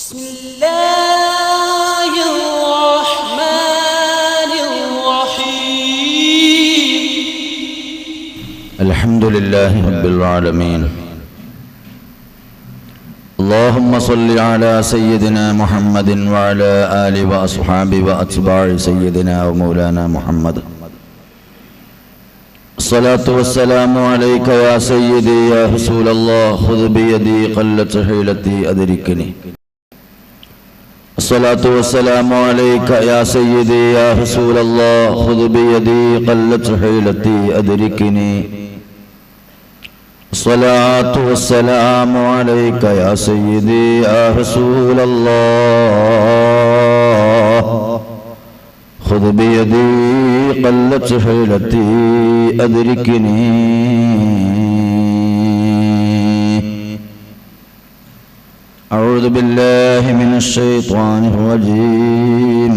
بسم الله الرحمن الرحيم الحمد لله رب العالمين اللهم صل على سيدنا محمد وعلى آله وأصحابه وأتباع سيدنا ومولانا محمد الصلاة والسلام عليك يا سيدي يا رسول الله خذ بيدي قلت حيلتي أدركني الصلاة والسلام عليك يا سيدي يا رسول الله خذ بيدي قلت حيلتي أدركني الصلاة والسلام عليك يا سيدي يا رسول الله خذ بيدي قلت حيلتي أدركني أعوذ بالله من الشيطان الرجيم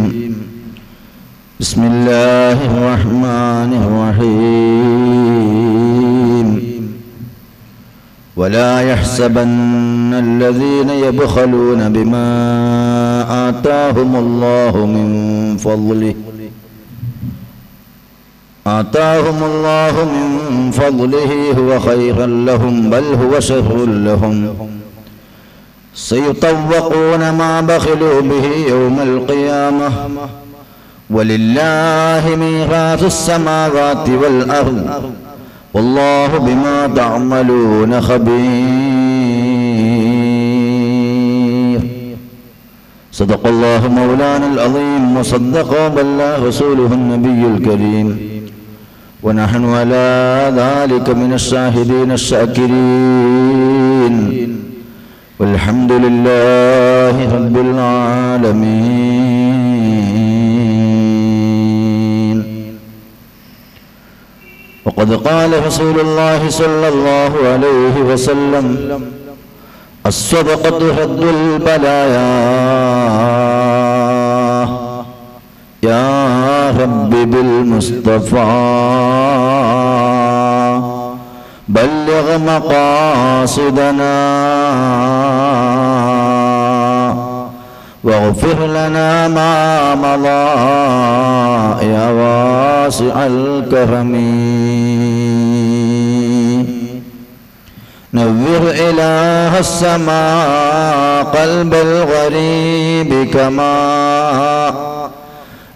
بسم الله الرحمن الرحيم ولا يحسبن الذين يبخلون بما آتاهم الله من فضله هو خيرا لهم بل هو شر لهم سيطوقون ما بخلوا به يوم القيامة ولله ميراث السماوات والأرض والله بما تعملون خبير صدق الله مولانا العظيم وصدق وبلغ رسوله النبي الكريم ونحن على ذلك من الشاهدين الشاكرين والحمد لله رب العالمين. وقد قال رسول الله صلى الله عليه وسلم الصدقة رد البلايا يا رب بالمصطفى بلغ مقاصدنا واغفر لنا ما مضى يا واسع الكرم نور إله السماء قلب الغريب كما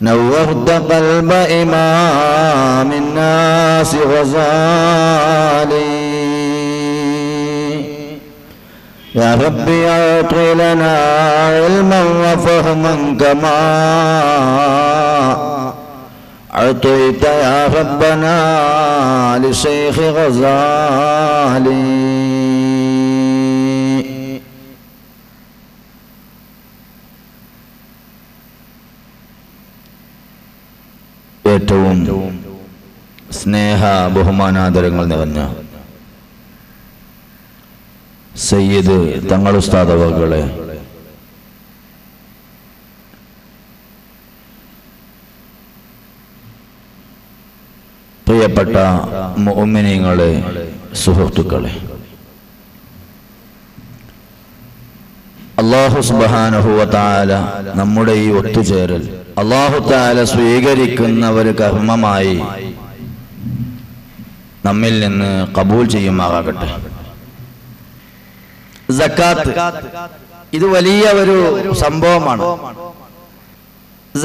نورت قلب إمام الناس غزالي يا ربي أعطي لنا علما وفهما كما أعطيت يا ربنا لشيخ غزالي. ഏറ്റവും സ്നേഹ ബഹുമാനാദരങ്ങൾ നിറഞ്ഞ സയ്യിദ് തങ്ങൾ ഉസ്താദ് അവറുകളെ, പ്രിയപ്പെട്ട മുഅ്മിനീങ്ങളെ, സുഹൃത്തുക്കളെ, അല്ലാഹു സുബ്ഹാനഹു വ തആല നമ്മുടെ ഈ ഒത്തുചേരൽ അല്ലാഹു തആല സ്വീകരിക്കുന്ന ഒരു കർമ്മമായി നമ്മിൽ നിന്ന് ഖബൂൽ ചെയ്യുമാറാകട്ടെ. സക്കാത്ത് ഇത് വലിയ ഒരു സംഭവമാണ്.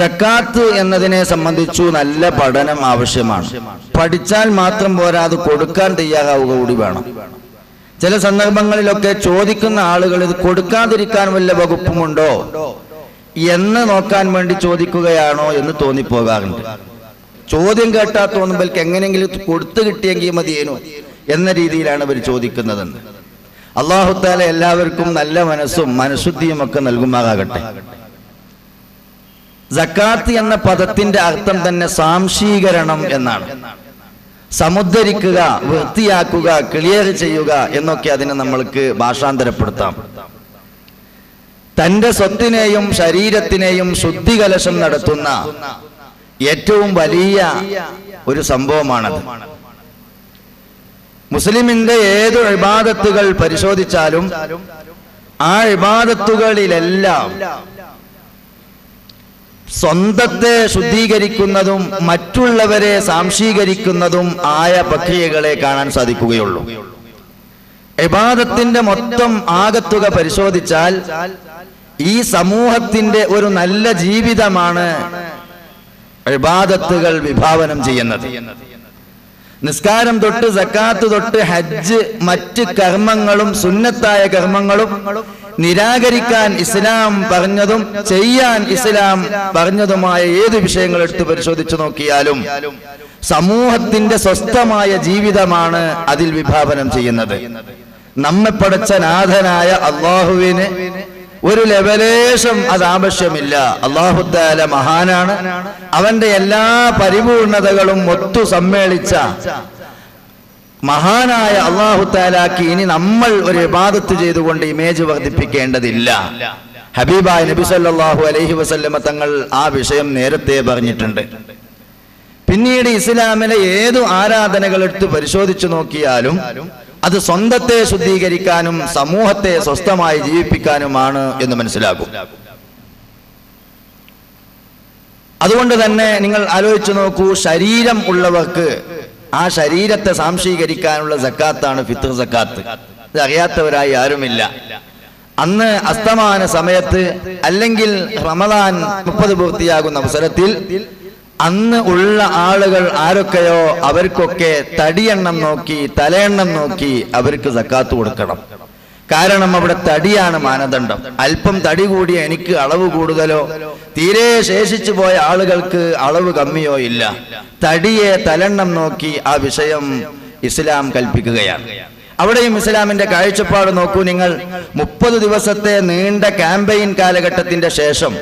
സക്കാത്ത് എന്നതിനെ സംബന്ധിച്ചു നല്ല പഠനം ആവശ്യമാണ്. പഠിച്ചാൽ മാത്രം പോരാ, അത് കൊടുക്കാൻ തയ്യാറാവുക കൂടി വേണം. ചില സന്ദർഭങ്ങളിലൊക്കെ ചോദിക്കുന്ന ആളുകൾ ഇത് കൊടുക്കാതിരിക്കാൻ വല്ല വകുപ്പുമുണ്ടോ എന്ന് നോക്കാൻ വേണ്ടി ചോദിക്കുകയാണോ എന്ന് തോന്നിപ്പോകാറുണ്ട്. ചോദ്യം കേട്ടാൽ തോന്നുമ്പോൾ എങ്ങനെയെങ്കിലും കൊടുത്തു കിട്ടിയെങ്കിൽ മതിയേനോ എന്ന രീതിയിലാണ് ഇവർ ചോദിക്കുന്നതെന്ന്. അല്ലാഹു തആല എല്ലാവർക്കും നല്ല മനസ്സും മനഃശുദ്ധിയും ഒക്കെ നൽകുമാറാകട്ടെ. സക്കാത്ത് എന്ന പദത്തിന്റെ അർത്ഥം തന്നെ സാംശീകരണം എന്നാണ്. സമുദ്ധരിക്കുക, വൃത്തിയാക്കുക, ക്ലിയർ ചെയ്യുക എന്നൊക്കെ അതിനെ നമ്മൾക്ക് ഭാഷാന്തരപ്പെടുത്താം. തന്റെ സ്വത്തിനെയും ശരീരത്തിനെയും ശുദ്ധികലശം നടത്തുന്ന ഏറ്റവും വലിയ ഒരു സംഭവമാണത്. മുസ്ലിമിന്റെ ഏതു ഇബാദത്തുകൾ പരിശോധിച്ചാലും ആ ഇബാദത്തുകളിലെല്ലാം സ്വന്തത്തെ ശുദ്ധീകരിക്കുന്നതും മറ്റുള്ളവരെ സാംശീകരിക്കുന്നതും ആയ പ്രക്രിയകളെ കാണാൻ സാധിക്കുകയുള്ളൂ. ഇബാദത്തിന്റെ മൊത്തം ആകത്തുക പരിശോധിച്ചാൽ ഈ സമൂഹത്തിന്റെ ഒരു നല്ല ജീവിതമാണ് ഇബാദത്തുകൾ വിഭാവനം ചെയ്യുന്നത്. നിസ്കാരം തൊട്ട് സക്കാത്ത് തൊട്ട് ഹജ്ജ് മറ്റ് കർമ്മങ്ങളും സുന്നത്തായ കർമ്മങ്ങളും നിരാകരിക്കാൻ ഇസ്ലാം പറഞ്ഞതും ചെയ്യാൻ ഇസ്ലാം പറഞ്ഞതുമായ ഏത് വിഷയങ്ങൾ എടുത്ത് പരിശോധിച്ചു നോക്കിയാലും സമൂഹത്തിന്റെ സ്വസ്ഥമായ ജീവിതമാണ് അതിൽ വിഭാവനം ചെയ്യുന്നത്. നമ്മെ പടച്ച നാഥനായ അള്ളാഹുവിന് ഒരു ലെവലേശം അത് ആവശ്യമില്ല. അല്ലാഹു തആല മഹാനാണ്. അവന്റെ എല്ലാ പരിപൂർണതകളും ഒത്തു സമ്മേളിച്ച മഹാനായ അല്ലാഹു തആലാക്ക് ഇനി നമ്മൾ ഒരു ഇബാദത്ത് ചെയ്തുകൊണ്ട് ഇമേജ് വർദ്ധിപ്പിക്കേണ്ടതില്ല. ഹബീബായ നബി സല്ലല്ലാഹു അലൈഹി വസല്ലമ തങ്ങൾ ആ വിഷയം നേരത്തെ പറഞ്ഞിട്ടുണ്ട്. പിന്നീട് ഇസ്ലാമിലെ ഏതു ആരാധനകൾ എടുത്ത് പരിശോധിച്ചു നോക്കിയാലും അത് സ്വന്തത്തെ ശുദ്ധീകരിക്കാനും സമൂഹത്തെ സ്വസ്ഥമായി ജീവിപ്പിക്കാനുമാണ് എന്ന് മനസ്സിലാകും. അതുകൊണ്ട് തന്നെ നിങ്ങൾ ആലോചിച്ചു നോക്കൂ, ശരീരം ഉള്ളവർക്ക് ആ ശരീരത്തെ സാംശീകരിക്കാനുള്ള സക്കാത്താണ് ഫിത്ർ സക്കാത്ത്. ഇത് അറിയാത്തവരായി ആരുമില്ല. അന്ന് അസ്തമാന സമയത്ത് അല്ലെങ്കിൽ റമദാൻ 30 പൂർത്തിയാകുന്ന അവസരത്തിൽ അന്ന് ഉള്ള ആളുകൾ ആരൊക്കെയോ അവർക്കൊക്കെ തടിയെണ്ണം നോക്കി തലയെണ്ണം നോക്കി അവർക്ക് സക്കാത്ത് കൊടുക്കണം. കാരണം അവിടെ തടിയാണ് മാനദണ്ഡം. അല്പം തടി കൂടിയ എനിക്ക് അളവ് കൂടുതലോ തീരെ ശേഷിച്ചു പോയ ആളുകൾക്ക് അളവ് കമ്മിയോ ഇല്ല. തടിയെ തലെണ്ണം നോക്കി ആ വിഷയം ഇസ്ലാം കൽപ്പിക്കുകയാണ്. അവിടെയും ഇസ്ലാമിന്റെ കാഴ്ചപ്പാട് നോക്കൂ നിങ്ങൾ. 30 ദിവസത്തെ നീണ്ട ക്യാമ്പയിൻ കാലഘട്ടത്തിന്റെ ശേഷം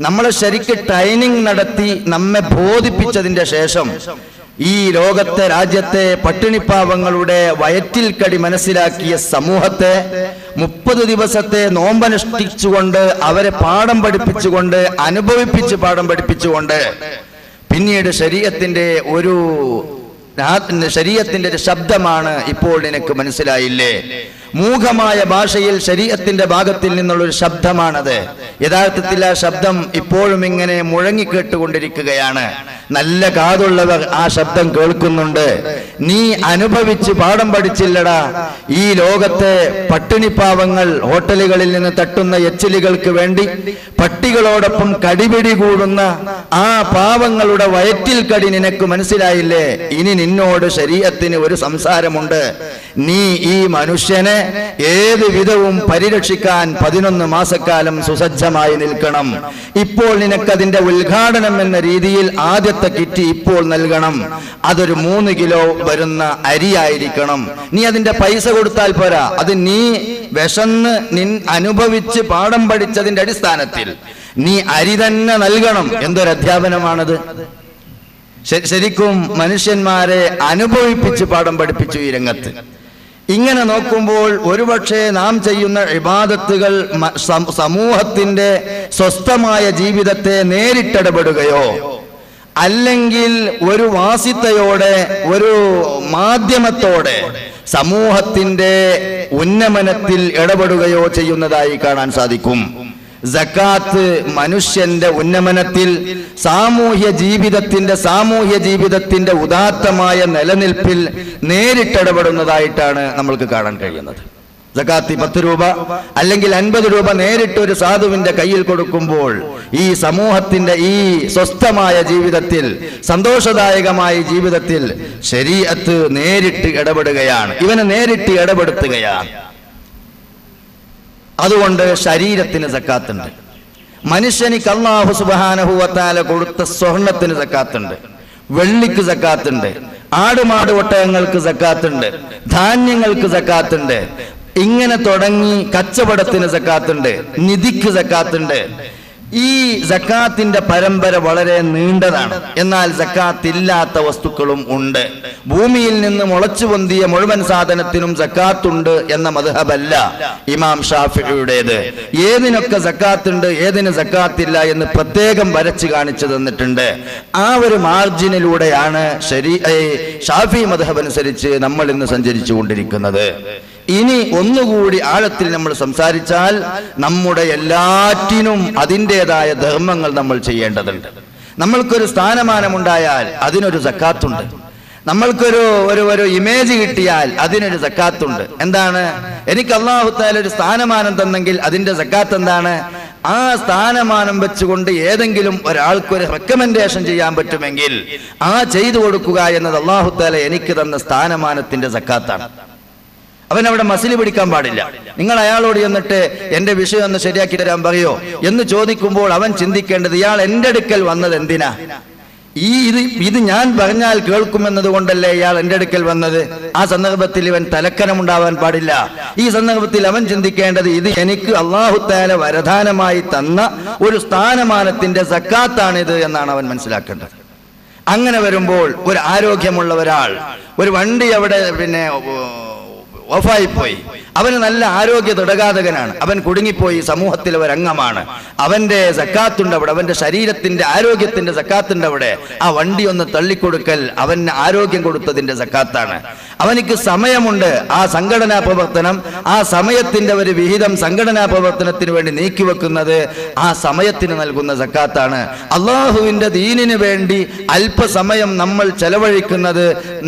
നമ്മളെ ശരിക്ക് ട്രെയിനിങ് നടത്തി നമ്മെ ബോധിപ്പിച്ചതിന്റെ ശേഷം ഈ ലോകത്തെ രാജ്യത്തെ പട്ടിണിപ്പാവങ്ങളുടെ വയറ്റിൽ കടി മനസ്സിലാക്കിയ സമൂഹത്തെ 30 ദിവസത്തെ നോമ്പനുഷ്ഠിച്ചുകൊണ്ട് അവരെ പാഠം പഠിപ്പിച്ചുകൊണ്ട് അനുഭവിപ്പിച്ച് പാഠം പഠിപ്പിച്ചുകൊണ്ട് പിന്നീട് ശരീഅത്തിന്റെ ഒരു ശബ്ദമാണ് ഇപ്പോൾ നിനക്ക് മനസ്സിലായില്ലേ? മൂഖമായ ഭാഷയിൽ ശരീഅത്തിന്റെ ഭാഗത്തിൽ നിന്നുള്ള ഒരു ശബ്ദമാണത്. യഥാർത്ഥത്തിൽ ആ ശബ്ദം ഇപ്പോഴും ഇങ്ങനെ മുഴങ്ങിക്കേട്ടുകൊണ്ടിരിക്കുകയാണ്. നല്ല കാതുള്ളവർ ആ ശബ്ദം കേൾക്കുന്നുണ്ട്. നീ അനുഭവിച്ച് പാഠം പഠിച്ചില്ലടാ. ഈ ലോകത്തെ പട്ടിണിപ്പാവങ്ങൾ ഹോട്ടലുകളിൽ നിന്ന് തട്ടുന്ന എച്ചിലുകൾക്ക് വേണ്ടി പട്ടികളോടൊപ്പം കടിപിടി കൂടുന്ന ആ പാവങ്ങളുടെ വയറ്റിൽ കടി നിനക്ക് മനസ്സിലായില്ലേ? ഇനി നിന്നോട് ശരീഅത്തിന് ഒരു സംസാരമുണ്ട്. നീ ഈ മനുഷ്യനെ ഏത് വിധവും പരിരക്ഷിക്കാൻ 11 മാസക്കാലം സുസജ്ജമായി നിൽക്കണം. ഇപ്പോൾ നിനക്കതിന്റെ ഉദ്ഘാടനം എന്ന രീതിയിൽ ആദ്യത്തെ കിറ്റ് ഇപ്പോൾ നൽകണം. അതൊരു 3 കിലോ വരുന്ന അരിയായിരിക്കണം. നീ അതിന്റെ പൈസ കൊടുത്താൽ പോരാ. അത് നീ വിശന്ന് അനുഭവിച്ച് പാഠം പഠിച്ചതിന്റെ അടിസ്ഥാനത്തിൽ നീ അരി തന്നെ നൽകണം. എന്തൊരു അധ്യാപനമാണത്! ശരിക്കും മനുഷ്യന്മാരെ അനുഭവിപ്പിച്ച് പാഠം പഠിപ്പിച്ചു ഈ രംഗത്ത്. ഇങ്ങനെ നോക്കുമ്പോൾ ഒരുപക്ഷെ നാം ചെയ്യുന്ന ഇബാദത്തുകൾ സമൂഹത്തിന്റെ സ്വസ്ഥമായ ജീവിതത്തെ നേരിട്ടിടപെടുകയോ അല്ലെങ്കിൽ ഒരു വാസിത്തയോടെ ഒരു മാധ്യമത്തോടെ സമൂഹത്തിന്റെ ഉന്നമനത്തിൽ ഇടപെടുകയോ ചെയ്യുന്നതായി കാണാൻ സാധിക്കും. സക്കാത്ത് മനുഷ്യന്റെ ഉന്നമനത്തിൽ സാമൂഹ്യ ജീവിതത്തിന്റെ ഉദാത്തമായ നിലനിൽപ്പിൽ നേരിട്ടിടപെടുന്നതായിട്ടാണ് നമ്മൾക്ക് കാണാൻ കഴിയുന്നത്. സക്കാത്ത് 10 രൂപ അല്ലെങ്കിൽ 50 രൂപ നേരിട്ട് ഒരു സാധുവിന്റെ കയ്യിൽ കൊടുക്കുമ്പോൾ ഈ സമൂഹത്തിന്റെ ഈ സ്വസ്ഥമായ ജീവിതത്തിൽ സന്തോഷദായകമായ ജീവിതത്തിൽ ശരീഅത്ത് നേരിട്ട് ഇടപെടുകയാണ്. ഇവനെ നേരിട്ട് ഇടപെടുത്തുകയാണ്. അതുകൊണ്ട് ശരീരത്തിന് സക്കാത്തുണ്ട്. മനുഷ്യനിക്ക് അല്ലാഹു സുബ്ഹാനഹു വ തആല കൊടുത്ത സ്വർണത്തിന് സക്കാത്തുണ്ട്, വെള്ളിക്ക് സക്കാത്തുണ്ട്, ആടുമാട് ഒട്ടകങ്ങൾക്ക് സക്കാത്തുണ്ട്, ധാന്യങ്ങൾക്ക് സക്കാത്തുണ്ട്. ഇങ്ങനെ തുടങ്ങി കച്ചവടത്തിന് സക്കാത്തുണ്ട്, നിധിക്ക് സക്കാത്തുണ്ട്. ഈ സക്കാത്തിന്റെ പരമ്പര വളരെ നീണ്ടതാണ്. എന്നാൽ സക്കാത്ത് ഇല്ലാത്ത വസ്തുക്കളും ഉണ്ട്. ഭൂമിയിൽ നിന്ന് മുളച്ചു പൊന്തിയ മുഴുവൻ സാധനത്തിനും സക്കാത്തുണ്ട് എന്ന മദ്ഹബല്ല ഇമാം ഷാഫിഈയുടേത്. ഏതിനൊക്കെ സക്കാത്തുണ്ട് ഏതിന് സക്കാത്തില്ല എന്ന് പ്രത്യേകം വരച്ചു കാണിച്ചു തന്നിട്ടുണ്ട്. ആ ഒരു മാർജിനിലൂടെയാണ് ഷാഫി മദ്ഹബ് അനുസരിച്ച് നമ്മൾ ഇന്ന് സഞ്ചരിച്ചു കൊണ്ടിരിക്കുന്നത്. ഇനി ഒന്നുകൂടി ആഴത്തിൽ നമ്മൾ സംസാരിച്ചാൽ നമ്മുടെ എല്ലാറ്റിനും അതിൻ്റെതായ ധർമ്മങ്ങൾ നമ്മൾ ചെയ്യേണ്ടതുണ്ട്. നമ്മൾക്കൊരു സ്ഥാനമാനമുണ്ടായാൽ അതിനൊരു സക്കാത്തുണ്ട്. നമ്മൾക്കൊരു ഒരു ഇമേജ് കിട്ടിയാൽ അതിനൊരു സക്കാത്തുണ്ട്. എന്താണ്? എനിക്ക് അല്ലാഹു തആല ഒരു സ്ഥാനമാനം തന്നെങ്കിൽ അതിന്റെ സക്കാത്ത് എന്താണ്? ആ സ്ഥാനമാനം വെച്ചുകൊണ്ട് ഏതെങ്കിലും ഒരാൾക്കൊരു റെക്കമെൻഡേഷൻ ചെയ്യാൻ പറ്റുമെങ്കിൽ ആ ചെയ്തു കൊടുക്കുക എന്നത് അല്ലാഹു തആല എനിക്ക് തന്ന സ്ഥാനമാനത്തിന്റെ സക്കാത്താണ്. അവൻ അവിടെ മസില് പിടിക്കാൻ പാടില്ല. നിങ്ങൾ അയാളോട് ചെന്നിട്ട് എന്റെ വിഷയം ഒന്ന് ശരിയാക്കി തരാൻ പറയോ എന്ന് ചോദിക്കുമ്പോൾ അവൻ ചിന്തിക്കേണ്ടത് ഇയാൾ എന്റെ അടുക്കൽ വന്നത് എന്തിനാ? ഇത് ഞാൻ പറഞ്ഞാൽ കേൾക്കുമെന്നത് കൊണ്ടല്ലേ ഇയാൾ എന്റെ അടുക്കൽ വന്നത്. ആ സന്ദർഭത്തിൽ ഇവൻ തലക്കനമുണ്ടാവാൻ പാടില്ല. ഈ സന്ദർഭത്തിൽ അവൻ ചിന്തിക്കേണ്ടത് ഇത് എനിക്ക് അല്ലാഹു തആല വരദാനമായി തന്ന ഒരു സ്ഥാനമാനത്തിന്റെ സക്കാത്താണിത് എന്നാണ് അവൻ മനസ്സിലാക്കേണ്ടത്. അങ്ങനെ വരുമ്പോൾ ഒരു ആരോഗ്യമുള്ള ഒരാൾ ഒരു വണ്ടി അവിടെ ഓഫായിപ്പോയി, അവന് നല്ല ആരോഗ്യ ദൃഢഘാതകനാണ്, അവൻ കുടുങ്ങിപ്പോയി, സമൂഹത്തിലെ ഒരംഗമാണ്, അവന്റെ സക്കാത്തുണ്ട് അവിടെ, അവന്റെ ശരീരത്തിന്റെ ആരോഗ്യത്തിന്റെ സക്കാത്തുണ്ട് അവിടെ. ആ വണ്ടി ഒന്ന് തള്ളിക്കൊടുക്കൽ അവന് ആരോഗ്യം കൊടുത്തതിന്റെ സക്കാത്താണ്. അവനിക്ക് സമയമുണ്ട്, ആ സംഘടനാ പ്രവർത്തനം, ആ സമയത്തിന്റെ ഒരു വിഹിതം സംഘടനാ പ്രവർത്തനത്തിന് വേണ്ടി നീക്കിവെക്കുന്നത് ആ സമയത്തിന് നൽകുന്ന സക്കാത്താണ്. അള്ളാഹുവിന്റെ ദീനിന് വേണ്ടി അല്പസമയം നമ്മൾ ചെലവഴിക്കുന്നത്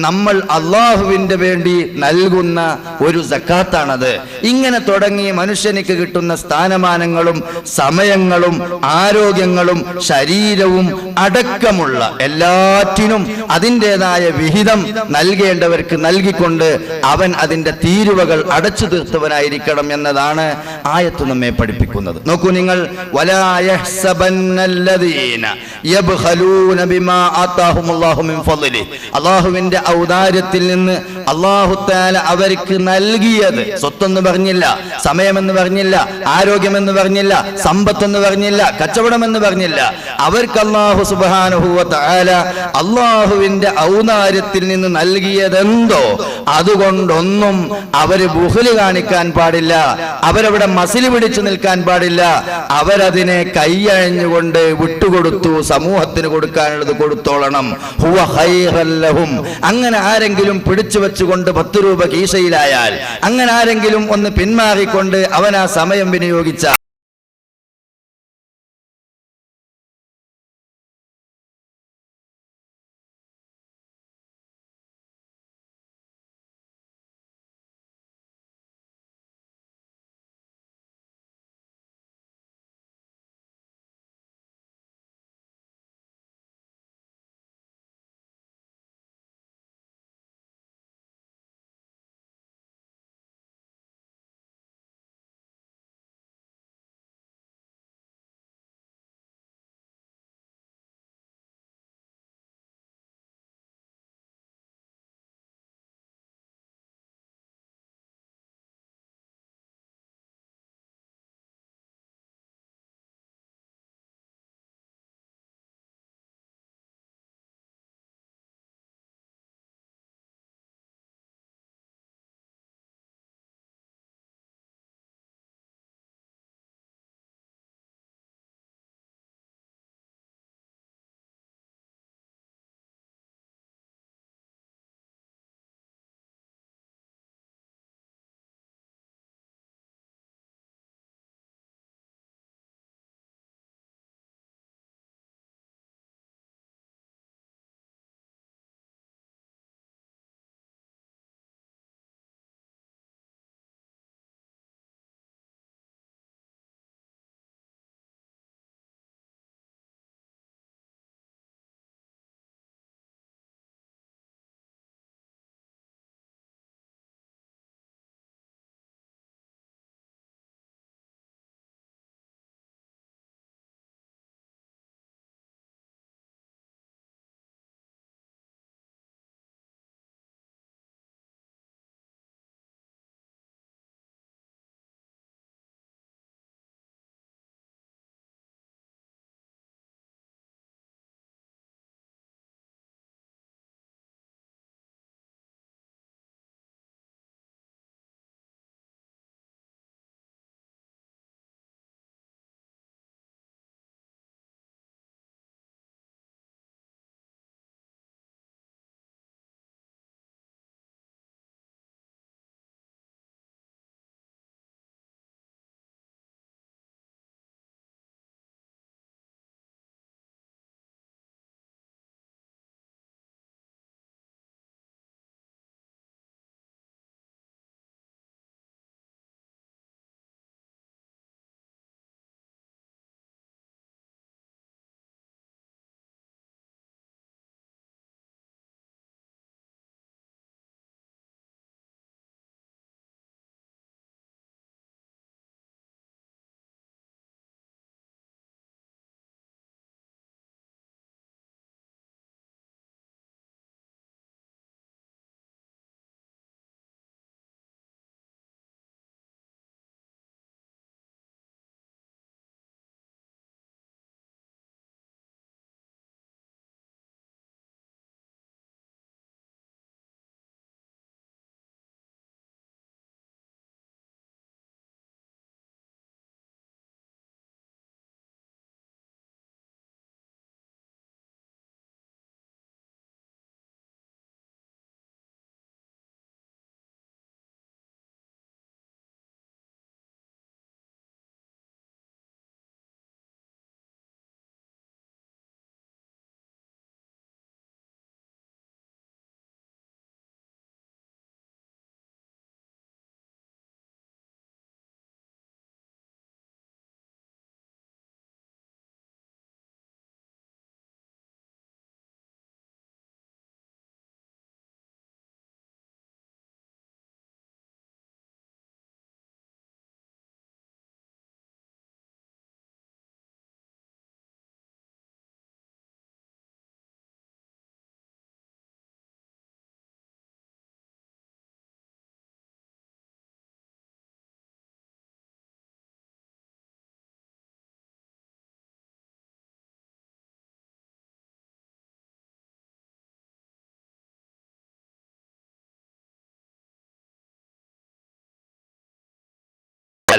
നമ്മൾ അള്ളാഹുവിന്റെ വേണ്ടി നൽകുന്ന ഒരു സക്കാത്താണത്. ഇങ്ങനെ തുടങ്ങി മനുഷ്യനിക്ക് കിട്ടുന്ന സ്ഥാനമാനങ്ങളും സമയങ്ങളും ആരോഗ്യങ്ങളും ശരീരവും അടക്കമുള്ള എല്ലാറ്റിനും അതിൻ്റെതായ വിഹിതം നൽകേണ്ടവർക്ക് നൽകിക്കൊണ്ട് അവൻ അതിന്റെ തീരുവകൾ അടച്ചു തീർത്തവനായിരിക്കണം എന്നതാണ് ആയത്ത് നമ്മെ പഠിപ്പിക്കുന്നത്. നോക്കൂ നിങ്ങൾ, വലാ യഹ്സബന്നല്ലദീന യബ്ഖലൂന ബിമാ ആതാഹുമുല്ലാഹു മിൻ ഫളിഹി, അല്ലാഹുവിന്റെ ഔദാര്യത്തിൽ നിന്ന് അല്ലാഹു തആല അവർക്ക് നൽകിയത്, സ്വത്തൊന്നും പറഞ്ഞില്ല, സമയമെന്ന് പറഞ്ഞില്ല, ആരോഗ്യമെന്ന് പറഞ്ഞില്ല, സമ്പത്തെന്ന് പറഞ്ഞില്ല, കച്ചവടമെന്ന് പറഞ്ഞില്ല, അവർക്ക് അല്ലാഹു സുബ്ഹാനഹു വ തആല അല്ലാഹുവിന്റെ ഔദാര്യത്തിൽ നിന്ന് നൽകിയതെന്തോ അതുകൊണ്ടൊന്നും അവര് ബുഖ്ല് കാണിക്കാൻ പാടില്ല, അവരവിടെ മസില് പിടിച്ചു നിൽക്കാൻ പാടില്ല. അവരതിനെ കൈയഴിഞ്ഞുകൊണ്ട് വിട്ടുകൊടുത്തു, സമൂഹത്തിന് കൊടുക്കാനുള്ളത് കൊടുത്തോളണം. ഹുവ ഖൈറൻ ലഹും. അങ്ങനെ ആരെങ്കിലും പിടിച്ചു വെച്ചുകൊണ്ട് 10 രൂപ കീശയിലായാൽ, അങ്ങനെ ആരെങ്കിലും ഒന്ന് പിന്മാറിക്കൊണ്ട് അവൻ ആ സമയം വിനിയോഗിച്ച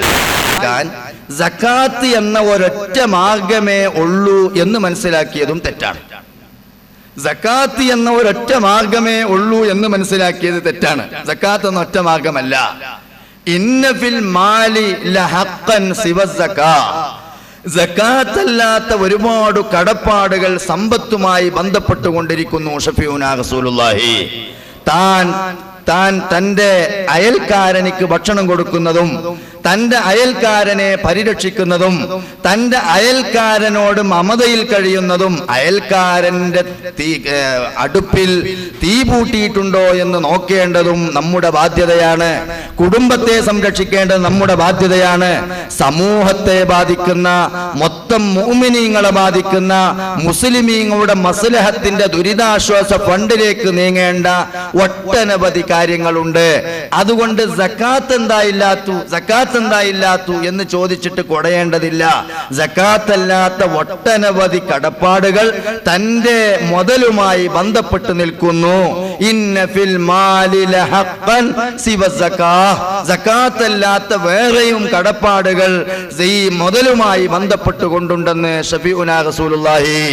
കഴിഞ്ഞാൽ സക്കാത്ത് എന്ന ഒരൊറ്റ മാർഗമേ ഉള്ളൂ എന്ന് മനസ്സിലാക്കിയതും തെറ്റാണ്. സക്കാത്ത് എന്ന ഒരൊറ്റ മാർഗമേ ഉള്ളൂ എന്ന് മനസ്സിലാക്കിയത് തെറ്റാണ്. സക്കാത്ത് എന്ന ഒറ്റ മാർഗമല്ല. ഇന്ന ഫിൽ മാലി ലഹഖൻ സിവ സക്കാ, സക്കാത്തല്ലാത്ത ഒരുപാട് കടപ്പാടുകൾ സമ്പത്തുമായി ബന്ധപ്പെട്ടുകൊണ്ടിരിക്കുന്നു. ഷഫീഉനാ റസൂലുള്ളാഹി താൻ തന്റെ അയൽക്കാരനിക്ക് ഭക്ഷണം കൊടുക്കുന്നതും തന്റെ അയൽക്കാരനെ പരിരക്ഷിക്കുന്നതും തന്റെ അയൽക്കാരനോട് മമതയിൽ കഴിയുന്നതും അയൽക്കാരന്റെ അടുപ്പിൽ തീ പൂട്ടിയിട്ടുണ്ടോ എന്ന് നോക്കേണ്ടതും നമ്മുടെ ബാധ്യതയാണ്. കുടുംബത്തെ സംരക്ഷിക്കേണ്ടത് നമ്മുടെ ബാധ്യതയാണ്. സമൂഹത്തെ ബാധിക്കുന്ന, മൊത്തം മുഅ്മിനീങ്ങളെ ബാധിക്കുന്ന, മുസ്ലിമീങ്ങളുടെ മസ്ലഹത്തിന്റെ ദുരിതാശ്വാസ ഫണ്ടിലേക്ക് നീങ്ങേണ്ട ഒട്ടനവധി കാര്യങ്ങളുണ്ട്. അതുകൊണ്ട് സക്കാത്ത് എന്തായില്ലാത്തു എന്ന് ചോദിച്ചിട്ട് കൊടയേണ്ടതില്ല. സക്കാത്തല്ലാത്ത ഒട്ടനവധി കടപ്പാടുകൾ തന്റെ മുതലുമായി ബന്ധപ്പെട്ട് നിൽക്കുന്നു. ഇന്ന ഫിൽ മാലി ലഹഖൻ സിവ സക്കാത്ത്, സക്കാത്തല്ലാത്ത വേറെയും കടപ്പാടുകൾ ഈ മുതലുമായി ബന്ധപ്പെട്ടുകൊണ്ടുണ്ടെന്ന് ഷഫീഉനാ റസൂലുള്ളാഹി.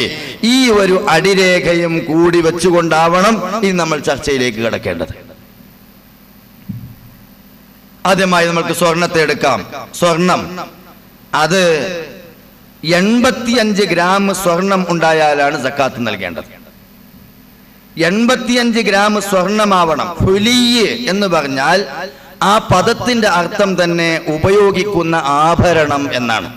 ഈ ഒരു അടിരേഖയും കൂടി വെച്ചുകൊണ്ടാവണം ഇനി നമ്മൾ ചർച്ചയിലേക്ക് കടക്കേണ്ടത്. ആദ്യമായി നമുക്ക് സ്വർണത്തെ എടുക്കാം. സ്വർണം അത് 85 ഗ്രാം സ്വർണം ഉണ്ടായാലാണ് സക്കാത്ത് നൽകേണ്ടത്. 85 ഗ്രാം സ്വർണമാവണം. ഹുലിയ് എന്ന് പറഞ്ഞാൽ ആ പദത്തിന്റെ അർത്ഥം തന്നെ ഉപയോഗിക്കുന്ന ആഭരണം എന്നാണ്.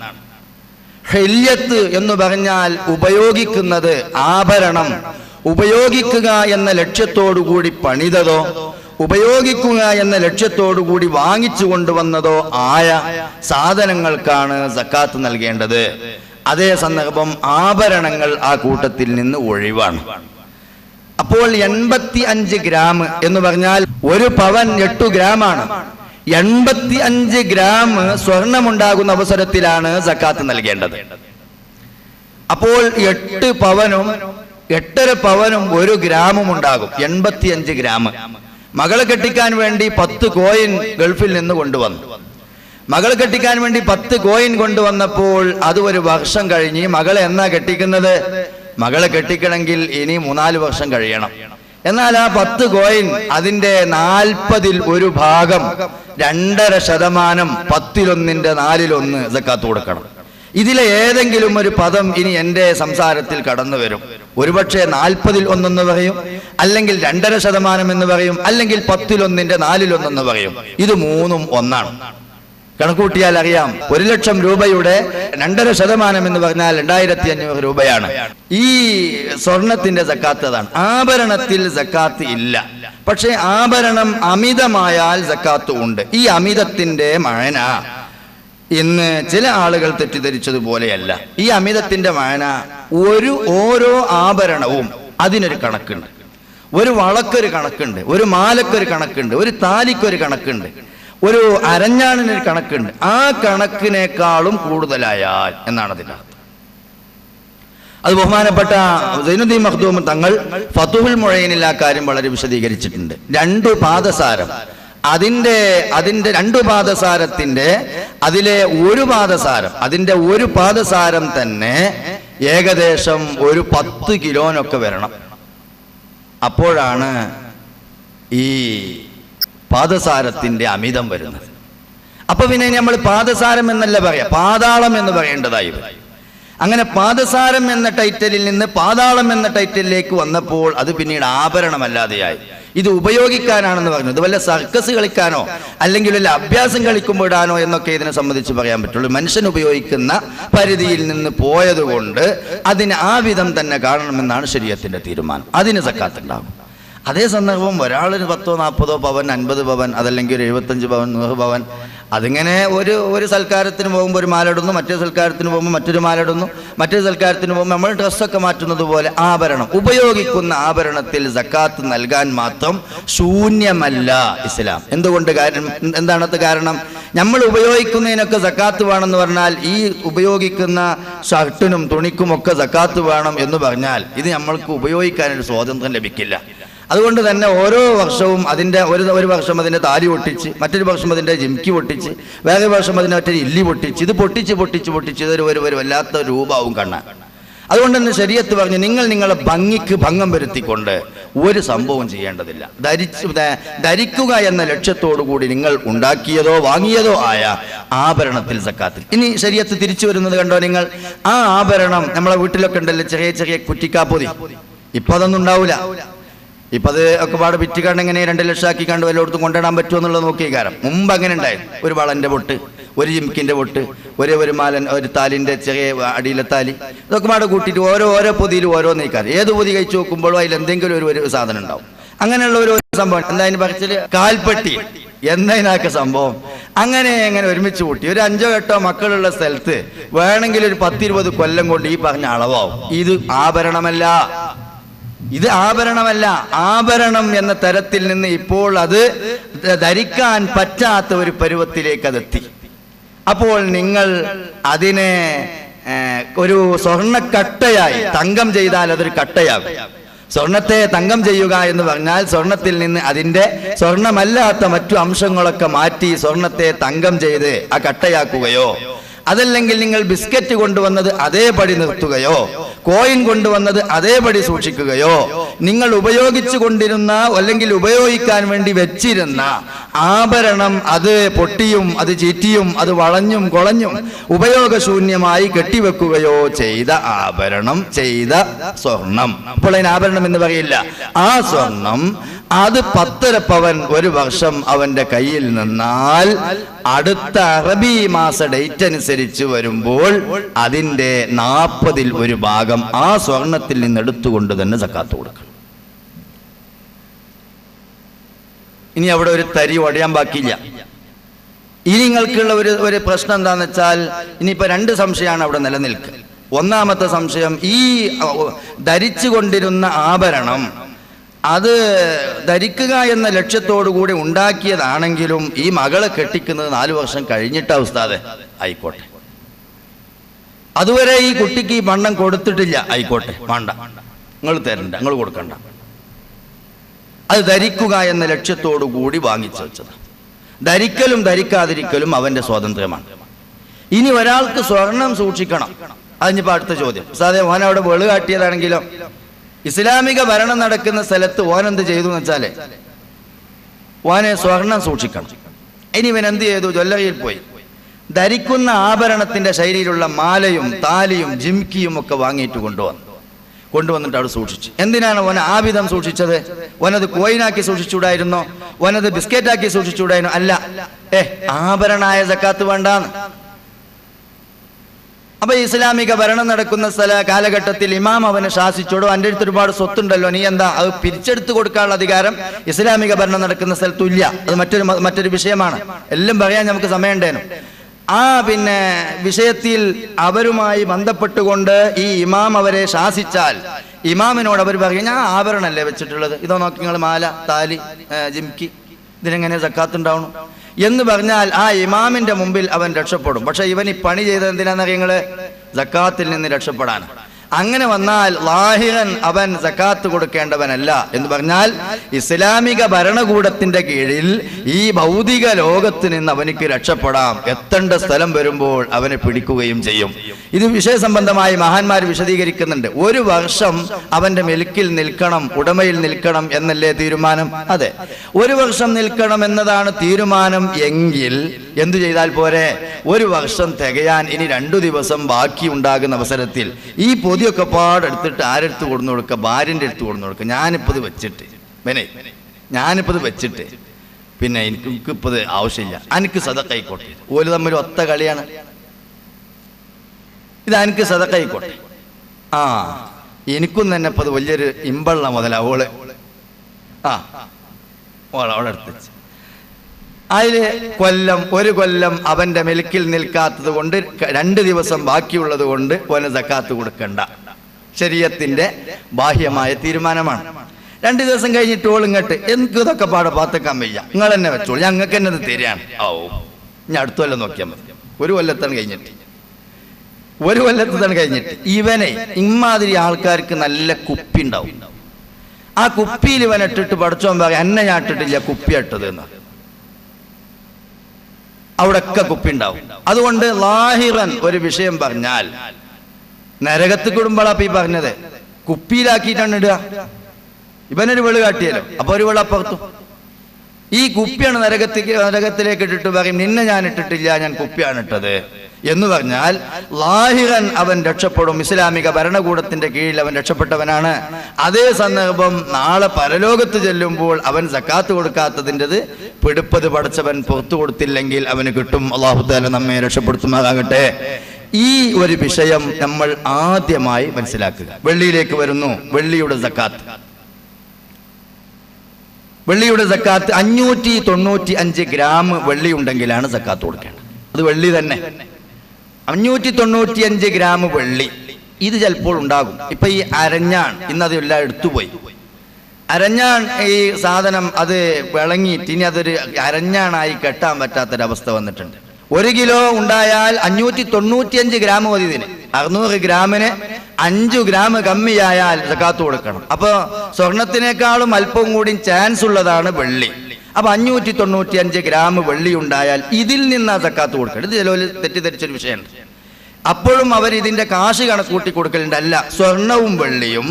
ഹില്യത്ത് എന്ന് പറഞ്ഞാൽ ഉപയോഗിക്കുന്നത്, ആഭരണം. ഉപയോഗിക്കുക എന്ന ലക്ഷ്യത്തോടുകൂടി പണിതതോ ഉപയോഗിക്കുക എന്ന ലക്ഷ്യത്തോടുകൂടി വാങ്ങിച്ചു കൊണ്ടുവന്നതോ ആയ സാധനങ്ങൾക്കാണ് സക്കാത്ത് നൽകേണ്ടത്. അതേ സന്ദർഭം ആഭരണങ്ങൾ ആ കൂട്ടത്തിൽ നിന്ന് ഒഴിവാണ്. അപ്പോൾ 85 ഗ്രാം എന്ന് പറഞ്ഞാൽ 1 പവൻ 8 ഗ്രാമാണ്. 85 ഗ്രാം സ്വർണമുണ്ടാകുന്ന അവസരത്തിലാണ് സക്കാത്ത് നൽകേണ്ടത്. അപ്പോൾ 8 പവനും 8.5 പവനും 1 ഗ്രാമും ഉണ്ടാകും. 85 ഗ്രാം. മകളെ കെട്ടിക്കാൻ വേണ്ടി 10 കോയിൻ ഗൾഫിൽ നിന്ന് കൊണ്ടുവന്നു. മകളെ കെട്ടിക്കാൻ വേണ്ടി 10 കോയിൻ കൊണ്ടുവന്നപ്പോൾ അത് 1 വർഷം കഴിഞ്ഞ് മകളെ എന്നാ കെട്ടിക്കുന്നത്? മകളെ കെട്ടിക്കണമെങ്കിൽ ഇനി 3-4 വർഷം കഴിയണം. എന്നാൽ ആ 10 കോയിൻ അതിന്റെ 40-ൽ 1 ഭാഗം 2.5%, 10-1 4-1 സക്കാത്ത് കൊടുക്കണം. ഇതിലെ ഏതെങ്കിലും ഒരു പദം ഇനി എന്റെ സംസാരത്തിൽ കടന്നു വരും. ഒരുപക്ഷെ 40-ൽ 1 എന്ന് പറയും, അല്ലെങ്കിൽ 2.5% എന്ന് പറയും, അല്ലെങ്കിൽ 10-1 4-1 എന്ന് പറയും. ഇത് മൂന്നും ഒന്നാണ്. കണക്കൂട്ടിയാൽ അറിയാം. 1 ലക്ഷം രൂപയുടെ 2.5% എന്ന് പറഞ്ഞാൽ 2500 രൂപയാണ്. ഈ സ്വർണത്തിന്റെ സക്കാത്ത് അതാണ്. ആഭരണത്തിൽ സക്കാത്ത് ഇല്ല. പക്ഷെ ആഭരണം അമിതമായാൽ സക്കാത്ത് ഉണ്ട്. ഈ അമിതത്തിന്റെ മഴന ഇന്ന് ചില ആളുകൾ തെറ്റിദ്ധരിച്ചതുപോലെയല്ല. ഈ അമിതത്തിന്റെ മഴന ഓരോ ആഭരണവും അതിനൊരു കണക്കുണ്ട്. ഒരു വളക്കൊരു കണക്കുണ്ട്, ഒരു മാലക്കൊരു കണക്കുണ്ട്, ഒരു താലിക്കൊരു കണക്കുണ്ട്, ഒരു അരഞ്ഞാണിനൊരു കണക്കുണ്ട്. ആ കണക്കിനേക്കാളും കൂടുതലായാൽ എന്നാണ് അതിൻ്റെ അർത്ഥം. അത് ബഹുമാനപ്പെട്ട സൈനുദ്ദീൻ മഖ്ദൂം തങ്ങൾ ഫതുഹുൽ മുഈനിൽ ആ കാര്യം വളരെ വിശദീകരിച്ചിട്ടുണ്ട്. 2 പാദസാരം, അതിന്റെ 2 പാദസാരത്തിന്റെ അതിലെ 1 പാദസാരം, അതിന്റെ 1 പാദസാരം തന്നെ ഏകദേശം ഒരു 10 കിലോനൊക്കെ വരണം. അപ്പോഴാണ് ഈ പാദസാരത്തിന്റെ അമിതം വരുന്നത്. അപ്പൊ പിന്നെ നമ്മൾ പാദസാരം എന്നല്ല പറയാ, പാതാളം എന്ന് പറയേണ്ടതായി വരും. അങ്ങനെ പാദസാരം എന്ന ടൈറ്റിലിൽ നിന്ന് പാതാളം എന്ന ടൈറ്റിലേക്ക് വന്നപ്പോൾ അത് പിന്നീട് ആഭരണമല്ലാതെയായി. ഇത് ഉപയോഗിക്കാനാണെന്ന് പറഞ്ഞു. ഇത് വല്ല സർക്കസ് കളിക്കാനോ അല്ലെങ്കിൽ വല്ല അഭ്യാസം കളിക്കുമ്പോഴാണോ എന്നൊക്കെ ഇതിനെ സംബന്ധിച്ച് പറയാൻ പറ്റുള്ളൂ. മനുഷ്യൻ ഉപയോഗിക്കുന്ന പരിധിയിൽ നിന്ന് പോയതുകൊണ്ട് അതിന് ആ വിധം തന്നെ കാണണമെന്നാണ് ശരീഅത്തിന്റെ തീരുമാനം. അതിന് സക്കാത്ത് ഉണ്ടാകും. അതേ സന്ദർഭം ഒരാളിന് 10, 40 പവൻ, 50 പവൻ, അതല്ലെങ്കിൽ 75 പവൻ, 100 പവൻ, അതിങ്ങനെ ഒരു സൽക്കാരത്തിന് പോകുമ്പോൾ ഒരു മാലിടുന്നു, മറ്റൊരു സൽക്കാരത്തിന് പോകുമ്പോൾ മറ്റൊരു മാലിടുന്നു, മറ്റൊരു സൽക്കാരത്തിന് പോകുമ്പോൾ നമ്മൾ ഡ്രസ്സൊക്കെ മാറ്റുന്നത് പോലെ ആഭരണം, ഉപയോഗിക്കുന്ന ആഭരണത്തിൽ സക്കാത്ത് നൽകാൻ മാത്രം ശൂന്യമല്ല ഇസ്ലാം. എന്തുകൊണ്ട്? എന്താണത് കാരണം? നമ്മൾ ഉപയോഗിക്കുന്നതിനൊക്കെ സക്കാത്ത് വേണമെന്ന് പറഞ്ഞാൽ ഈ ഉപയോഗിക്കുന്ന ഷർട്ടിനും തുണിക്കുമൊക്കെ സക്കാത്ത് വേണം എന്ന് പറഞ്ഞാൽ ഇത് നമ്മൾക്ക് ഉപയോഗിക്കാനൊരു സ്വാതന്ത്ര്യം ലഭിക്കില്ല. അതുകൊണ്ട് തന്നെ ഓരോ വർഷവും അതിൻ്റെ ഒരു വർഷം അതിൻ്റെ താലി പൊട്ടിച്ച്, മറ്റൊരു വർഷം അതിൻ്റെ ജിംക്കി പൊട്ടിച്ച്, വേറെ വർഷം അതിൻ്റെ മറ്റൊരു ഇല്ലി പൊട്ടിച്ച്, ഇത് പൊട്ടിച്ച് ഇതൊരു വല്ലാത്ത രൂപവും കാണാൻ. അതുകൊണ്ട് തന്നെ ശരീഅത്ത് പറഞ്ഞു, നിങ്ങൾ നിങ്ങളെ ഭംഗിക്ക് ഭംഗം വരുത്തിക്കൊണ്ട് ഒരു സംഭവം ചെയ്യേണ്ടതില്ല. ധരിക്കുക എന്ന ലക്ഷ്യത്തോടു കൂടി നിങ്ങൾ ഉണ്ടാക്കിയതോ വാങ്ങിയതോ ആയ ആഭരണത്തിൽ സക്കാത്തിൽ. ഇനി ശരീഅത്ത് തിരിച്ചു വരുന്നത് കണ്ടോ നിങ്ങൾ. ആ ആഭരണം നമ്മളെ വീട്ടിലൊക്കെ ഉണ്ടല്ലോ, ചെറിയ ചെറിയ കുറ്റിക്കാപ്പൊതി. ഇപ്പൊ അതൊന്നും ഉണ്ടാവില്ല. ഇപ്പൊ അത് ഒക്കെ പാട് വിറ്റുകാണ്ട് എങ്ങനെ 2 ലക്ഷം ആക്കി കണ്ട് വല്ലയിടത്തും കൊണ്ടിടാൻ പറ്റുമോ എന്നുള്ളത് നോക്കിയ കാരണം. മുമ്പ് അങ്ങനെ ഉണ്ടായിരുന്നു. ഒരു വളന്റെ പൊട്ട്, ഒരു ജിംക്കിന്റെ പൊട്ട്, ഒരു മാലൻ, ഒരു താലിന്റെ ചെറിയ അടിയിലെ താലി, ഇതൊക്കെ പാടെ കൂട്ടിയിട്ട് ഓരോ പൊതിയിൽ ഓരോ നീക്കാറ്. ഏത് പൊതി കഴിച്ചു നോക്കുമ്പോഴും അതിൽ എന്തെങ്കിലും ഒരു സാധനം ഉണ്ടാവും. അങ്ങനെയുള്ള ഒരു സംഭവം. എന്താ അതിന് പറച്ചില്? കാൽപ്പെട്ടി. എന്നതിനൊക്കെ സംഭവം അങ്ങനെ ഒരുമിച്ച് കൂട്ടി ഒരു 5-8 മക്കളുള്ള സ്ഥലത്ത് വേണമെങ്കിൽ ഒരു 10-20 കൊല്ലം കൊണ്ട് ഈ പറഞ്ഞ അളവാവും. ഇത് ആഭരണമല്ല. ആഭരണം എന്ന തരത്തിൽ നിന്ന് ഇപ്പോൾ അത് ധരിക്കാൻ പറ്റാത്ത ഒരു പരുവത്തിലേക്ക് അതെത്തി. അപ്പോൾ നിങ്ങൾ അതിനെ ഒരു സ്വർണ്ണക്കട്ടയായി തങ്കം ചെയ്താൽ അതൊരു കട്ടയാകും. സ്വർണത്തെ തങ്കം ചെയ്യുക എന്ന് പറഞ്ഞാൽ സ്വർണത്തിൽ നിന്ന് അതിൻ്റെ സ്വർണമല്ലാത്ത മറ്റു അംശങ്ങളൊക്കെ മാറ്റി സ്വർണത്തെ തങ്കം ചെയ്ത് ആ കട്ടയാക്കുകയോ, അതല്ലെങ്കിൽ നിങ്ങൾ ബിസ്ക്കറ്റ് കൊണ്ടുവന്നത് അതേപടി നിർത്തുകയോ, കോയിൻ കൊണ്ടുവന്നത് അതേപടി സൂക്ഷിക്കുകയോ, നിങ്ങൾ ഉപയോഗിച്ചു കൊണ്ടിരുന്ന അല്ലെങ്കിൽ ഉപയോഗിക്കാൻ വേണ്ടി വെച്ചിരുന്ന ആഭരണം അത് പൊട്ടിയും അത് ചീറ്റിയും അത് വളഞ്ഞും കൊളഞ്ഞും ഉപയോഗശൂന്യമായി കെട്ടിവെക്കുകയോ ചെയ്ത ആഭരണം, ചെയ്ത സ്വർണം, ഇപ്പോൾ അതിന് ആഭരണം എന്ന് പറയില്ല, ആ സ്വർണം അത് 10.5 പവൻ ഒരു വർഷം അവന്റെ കയ്യിൽ നിന്നാൽ അടുത്ത അറബി മാസ ഡേറ്റ് അനുസരിച്ച് വരുമ്പോൾ അതിന്റെ 40-ൽ ഒരു ഭാഗം ആ സ്വർണത്തിൽ നിന്ന് എടുത്തുകൊണ്ട് തന്നെ സക്കാത്ത് കൊടുക്കണം. ഇനി അവിടെ ഒരു തരി ഒടയാൻ ബാക്കിയില്ല. ഇനി നിങ്ങൾക്കുള്ള ഒരു പ്രശ്നം എന്താന്ന് വെച്ചാൽ, ഇനിയിപ്പോ 2 സംശയമാണ് അവിടെ നിലനിൽക്കുക. ഒന്നാമത്തെ സംശയം, ഈ ധരിച്ചു കൊണ്ടിരുന്ന ആഭരണം അത് ധരിക്കുക എന്ന ലക്ഷ്യത്തോടു കൂടി ഉണ്ടാക്കിയതാണെങ്കിലും ഈ മകളെ കെട്ടിക്കുന്നത് 4 വർഷം കഴിഞ്ഞിട്ടാ ഉസ്താദെ, ആയിക്കോട്ടെ. അതുവരെ ഈ കുട്ടിക്ക് ഈ പണം കൊടുത്തിട്ടില്ല, ആയിക്കോട്ടെ, വേണ്ട, നിങ്ങൾ തരണ്ട, നിങ്ങൾ കൊടുക്കണ്ട. അത് ധരിക്കുക എന്ന ലക്ഷ്യത്തോടു കൂടി വാങ്ങിച്ചു വെച്ചത്. ധരിക്കലും ധരിക്കാതിരിക്കലും അവന്റെ സ്വാതന്ത്ര്യമാണ്. ഇനി ഒരാൾക്ക് സ്വർണം സൂക്ഷിക്കണം. അതിനിപ്പോ അടുത്ത ചോദ്യം, ഉസ്താദെ ഓൻ അവിടെ വെളു കാട്ടിയതാണെങ്കിലോ? ഇസ്ലാമിക ഭരണം നടക്കുന്ന സ്ഥലത്ത് ഓനെന്ത് ചെയ്തു എന്ന് വെച്ചാല് ഓനെ സ്വർണം സൂക്ഷിക്കണം. ഇനി ഇവൻ എന്ത് ചെയ്തു? ജ്വല്ലറിയിൽ പോയി ധരിക്കുന്ന ആഭരണത്തിന്റെ ശൈലിയിലുള്ള മാലയും താലിയും ജിംക്കിയും ഒക്കെ വാങ്ങിയിട്ട് കൊണ്ടുവന്നിട്ട് അവിടെ സൂക്ഷിച്ചു. എന്തിനാണ് ഓന ആ വിധം സൂക്ഷിച്ചത്? ഓനത് കോയിനാക്കി സൂക്ഷിച്ചുകൂടായിരുന്നോ? ഓനത് ബിസ്ക്കറ്റാക്കി സൂക്ഷിച്ചുകൂടായിരുന്നോ? അല്ല, ആഭരണായ സക്കാത്ത് വേണ്ടാന്ന്. അപ്പൊ ഇസ്ലാമിക ഭരണം നടക്കുന്ന കാലഘട്ടത്തിൽ ഇമാം അവനെ ശാസിച്ചോടോ, എൻ്റെ അടുത്ത് ഒരുപാട് സ്വത്തുണ്ടല്ലോ, നീ എന്താ അത് പിരിച്ചെടുത്ത് കൊടുക്കാനുള്ള അധികാരം ഇസ്ലാമിക ഭരണം നടക്കുന്ന സ്ഥലത്തും ഇല്ല. അത് മറ്റൊരു വിഷയമാണ്, എല്ലാം പറയാൻ നമുക്ക് സമയമുണ്ടേനും. ആ വിഷയത്തിൽ അവരുമായി ബന്ധപ്പെട്ടുകൊണ്ട് ഈ ഇമാം അവരെ ശാസിച്ചാൽ ഇമാമിനോട് അവർ പറയും, ഞാൻ ആഭരണല്ലേ വെച്ചിട്ടുള്ളത്, ഇതോ നോക്കി നിങ്ങൾ മാല, താലി, ജിംക്കി, ഇതിനെങ്ങനെ സക്കാത്ത് ഉണ്ടാവണം എന്ന് പറഞ്ഞാൽ ആ ഇമാമിന്റെ മുമ്പിൽ അവൻ രക്ഷപ്പെടും. പക്ഷെ ഇവൻ ഈ പണി ചെയ്തത് എന്തിനാണെന്നറിയ നിങ്ങള്? സക്കാത്തിൽ നിന്ന് രക്ഷപ്പെടാൻ. അങ്ങനെ വന്നാൽ ലാഹിറൻ അവൻ സക്കാത്ത് കൊടുക്കേണ്ടവനല്ല എന്ന് പറഞ്ഞാൽ ഇസ്ലാമിക ഭരണകൂടത്തിന്റെ കീഴിൽ ഈ ഭൗതിക ലോകത്ത് നിന്ന് അവനിക്ക് രക്ഷപ്പെടാം. എത്തേണ്ട സ്ഥലം വരുമ്പോൾ അവനെ പിടിക്കുകയും ചെയ്യും. ഇത് വിഷയ സംബന്ധമായി മഹാന്മാർ വിശദീകരിക്കുന്നുണ്ട്. 1 വർഷം അവന്റെ മെൽക്കിൽ നിൽക്കണം, ഉടമയിൽ നിൽക്കണം എന്നല്ലേ തീരുമാനം? അതെ, 1 വർഷം നിൽക്കണം എന്നതാണ് തീരുമാനം. എങ്കിൽ എന്തു ചെയ്താൽ പോരെ? 1 വർഷം തികയാൻ ഇനി 2 ദിവസം ബാക്കി ഉണ്ടാകുന്ന അവസരത്തിൽ ഈ പൊതിയൊക്കെ പാടെടുത്തിട്ട് ആരെടുത്ത് കൊടുന്നു കൊടുക്കുക? ഭാര്യൻ്റെ അടുത്ത് കൊടുന്നു കൊടുക്കുക. ഞാനിപ്പത് വെച്ചിട്ട് പിന്നെ എനിക്കിപ്പത് ആവശ്യമില്ല, എനിക്ക് സദഖായിക്കോട്ടെ. ഓല് തമ്മിൽ ഒത്ത കളിയാണ്. ഇത് എനിക്ക് സദഖായിക്കോട്ടെ. എനിക്കും തന്നെ ഇപ്പത് വലിയൊരു ഇമ്പള്ള മുതലാ. ഓള് അവളെ അടുത്ത് വെച്ച് അതില് 1 കൊല്ലം അവന്റെ മെൽക്കിൽ നിൽക്കാത്തത് കൊണ്ട് 2 ദിവസം ബാക്കിയുള്ളത് കൊണ്ട് ഓന് സക്കാത്ത് കൊടുക്കണ്ട. ശരീഅത്തിന്റെ ബാഹ്യമായ തീരുമാനമാണ്. 2 ദിവസം കഴിഞ്ഞിട്ട് ഓളിങ്ങട്ട് എനിക്ക് ഇതൊക്കെ പാടെ പാത്തക്കാൻ വയ്യ, നിങ്ങൾ തന്നെ വെച്ചോളൂ, ഞങ്ങൾക്ക് തന്നെ ഇത് തരികയാണ്. ഞാൻ അടുത്ത കൊല്ലം നോക്കിയാൽ മതി. 1 കൊല്ലത്താണ് കഴിഞ്ഞിട്ട് ഇവനെ ഇമാതിരി ആൾക്കാർക്ക് നല്ല കുപ്പി ഉണ്ടാവും. ആ കുപ്പിയിൽ ഇവൻ ഇട്ടിട്ട് പഠിച്ചോൻ പറയും എന്നെ ഞാൻ ഇട്ടിട്ടില്ല, കുപ്പി ഇട്ടത് എന്ന്. അവിടെയൊക്കെ കുപ്പി ഉണ്ടാവും. അതുകൊണ്ട് ലാഹിറൻ ഒരു വിഷയം പറഞ്ഞാൽ നരകത്ത് കുടുംബളാപ്പ ഈ പറഞ്ഞത് കുപ്പിയിലാക്കിയിട്ടാണ് ഇടുക. ഇവനൊരു വെളു കാട്ടിയല്ലോ, അപ്പൊ ഒരു വെള അപ്പുറത്തു. ഈ കുപ്പിയാണ് നരകത്തിലേക്ക് ഇട്ടിട്ട് പറയും നിന്നെ ഞാൻ ഇട്ടിട്ടില്ല, ഞാൻ കുപ്പിയാണ് ഇട്ടത് എന്ന് പറഞ്ഞാൽ ലാഹിറൻ അവൻ രക്ഷപ്പെടും. ഇസ്ലാമിക ഭരണകൂടത്തിന്റെ കീഴിൽ അവൻ രക്ഷപ്പെട്ടവനാണ്. അതേ സന്ദർഭം നാളെ പരലോകത്ത് ചെല്ലുമ്പോൾ അവൻ സക്കാത്ത് കൊടുക്കാത്തതിൻ്റെത് പിടിപ്പത് പടച്ചവൻ പുറത്തു കൊടുത്തില്ലെങ്കിൽ അവന് കിട്ടും. അല്ലാഹു തആല നമ്മെ രക്ഷപ്പെടുത്തുമാറാകട്ടെ. ഈ ഒരു വിഷയം നമ്മൾ ആദ്യമായി മനസ്സിലാക്കുക. വെള്ളിയിലേക്ക് വരുന്നു. വെള്ളിയുടെ സക്കാത്ത് 595 ഗ്രാം വെള്ളി ഉണ്ടെങ്കിലാണ് സക്കാത്ത് കൊടുക്കേണ്ടത്. അത് വെള്ളി തന്നെ 595 ഗ്രാം വെള്ളി. ഇത് ചിലപ്പോൾ ഉണ്ടാകും. ഇപ്പൊ ഈ അരഞ്ഞാൺ ഇന്നതെല്ലാം എടുത്തുപോയി. അരഞ്ഞാൺ ഈ സാധനം അത് വിളങ്ങിയിട്ട് ഇനി അതൊരു അരഞ്ഞാണായി കെട്ടാൻ പറ്റാത്തൊരവസ്ഥ വന്നിട്ടുണ്ട്. 1 കിലോ ഉണ്ടായാൽ 595 ഗ്രാം മതി. ഇതിന് 600 ഗ്രാമിന് 5 ഗ്രാം കമ്മിയായാൽ സക്കാത്ത് കൊടുക്കണം. അപ്പൊ സ്വർണത്തിനേക്കാളും അല്പം കൂടി ചാൻസ് ഉള്ളതാണ് വെള്ളി. അപ്പൊ 595 ഗ്രാം വെള്ളി ഉണ്ടായാൽ ഇതിൽ നിന്നാ സക്കാത്ത് കൊടുക്കണം. ഇത് ചിലവർ തെറ്റിദ്ധരിച്ചൊരു വിഷയമുണ്ട്. അപ്പോഴും അവർ ഇതിന്റെ കാശ് കണക്കൂട്ടി കൊടുക്കലുണ്ട്. അല്ല, സ്വർണവും വെള്ളിയും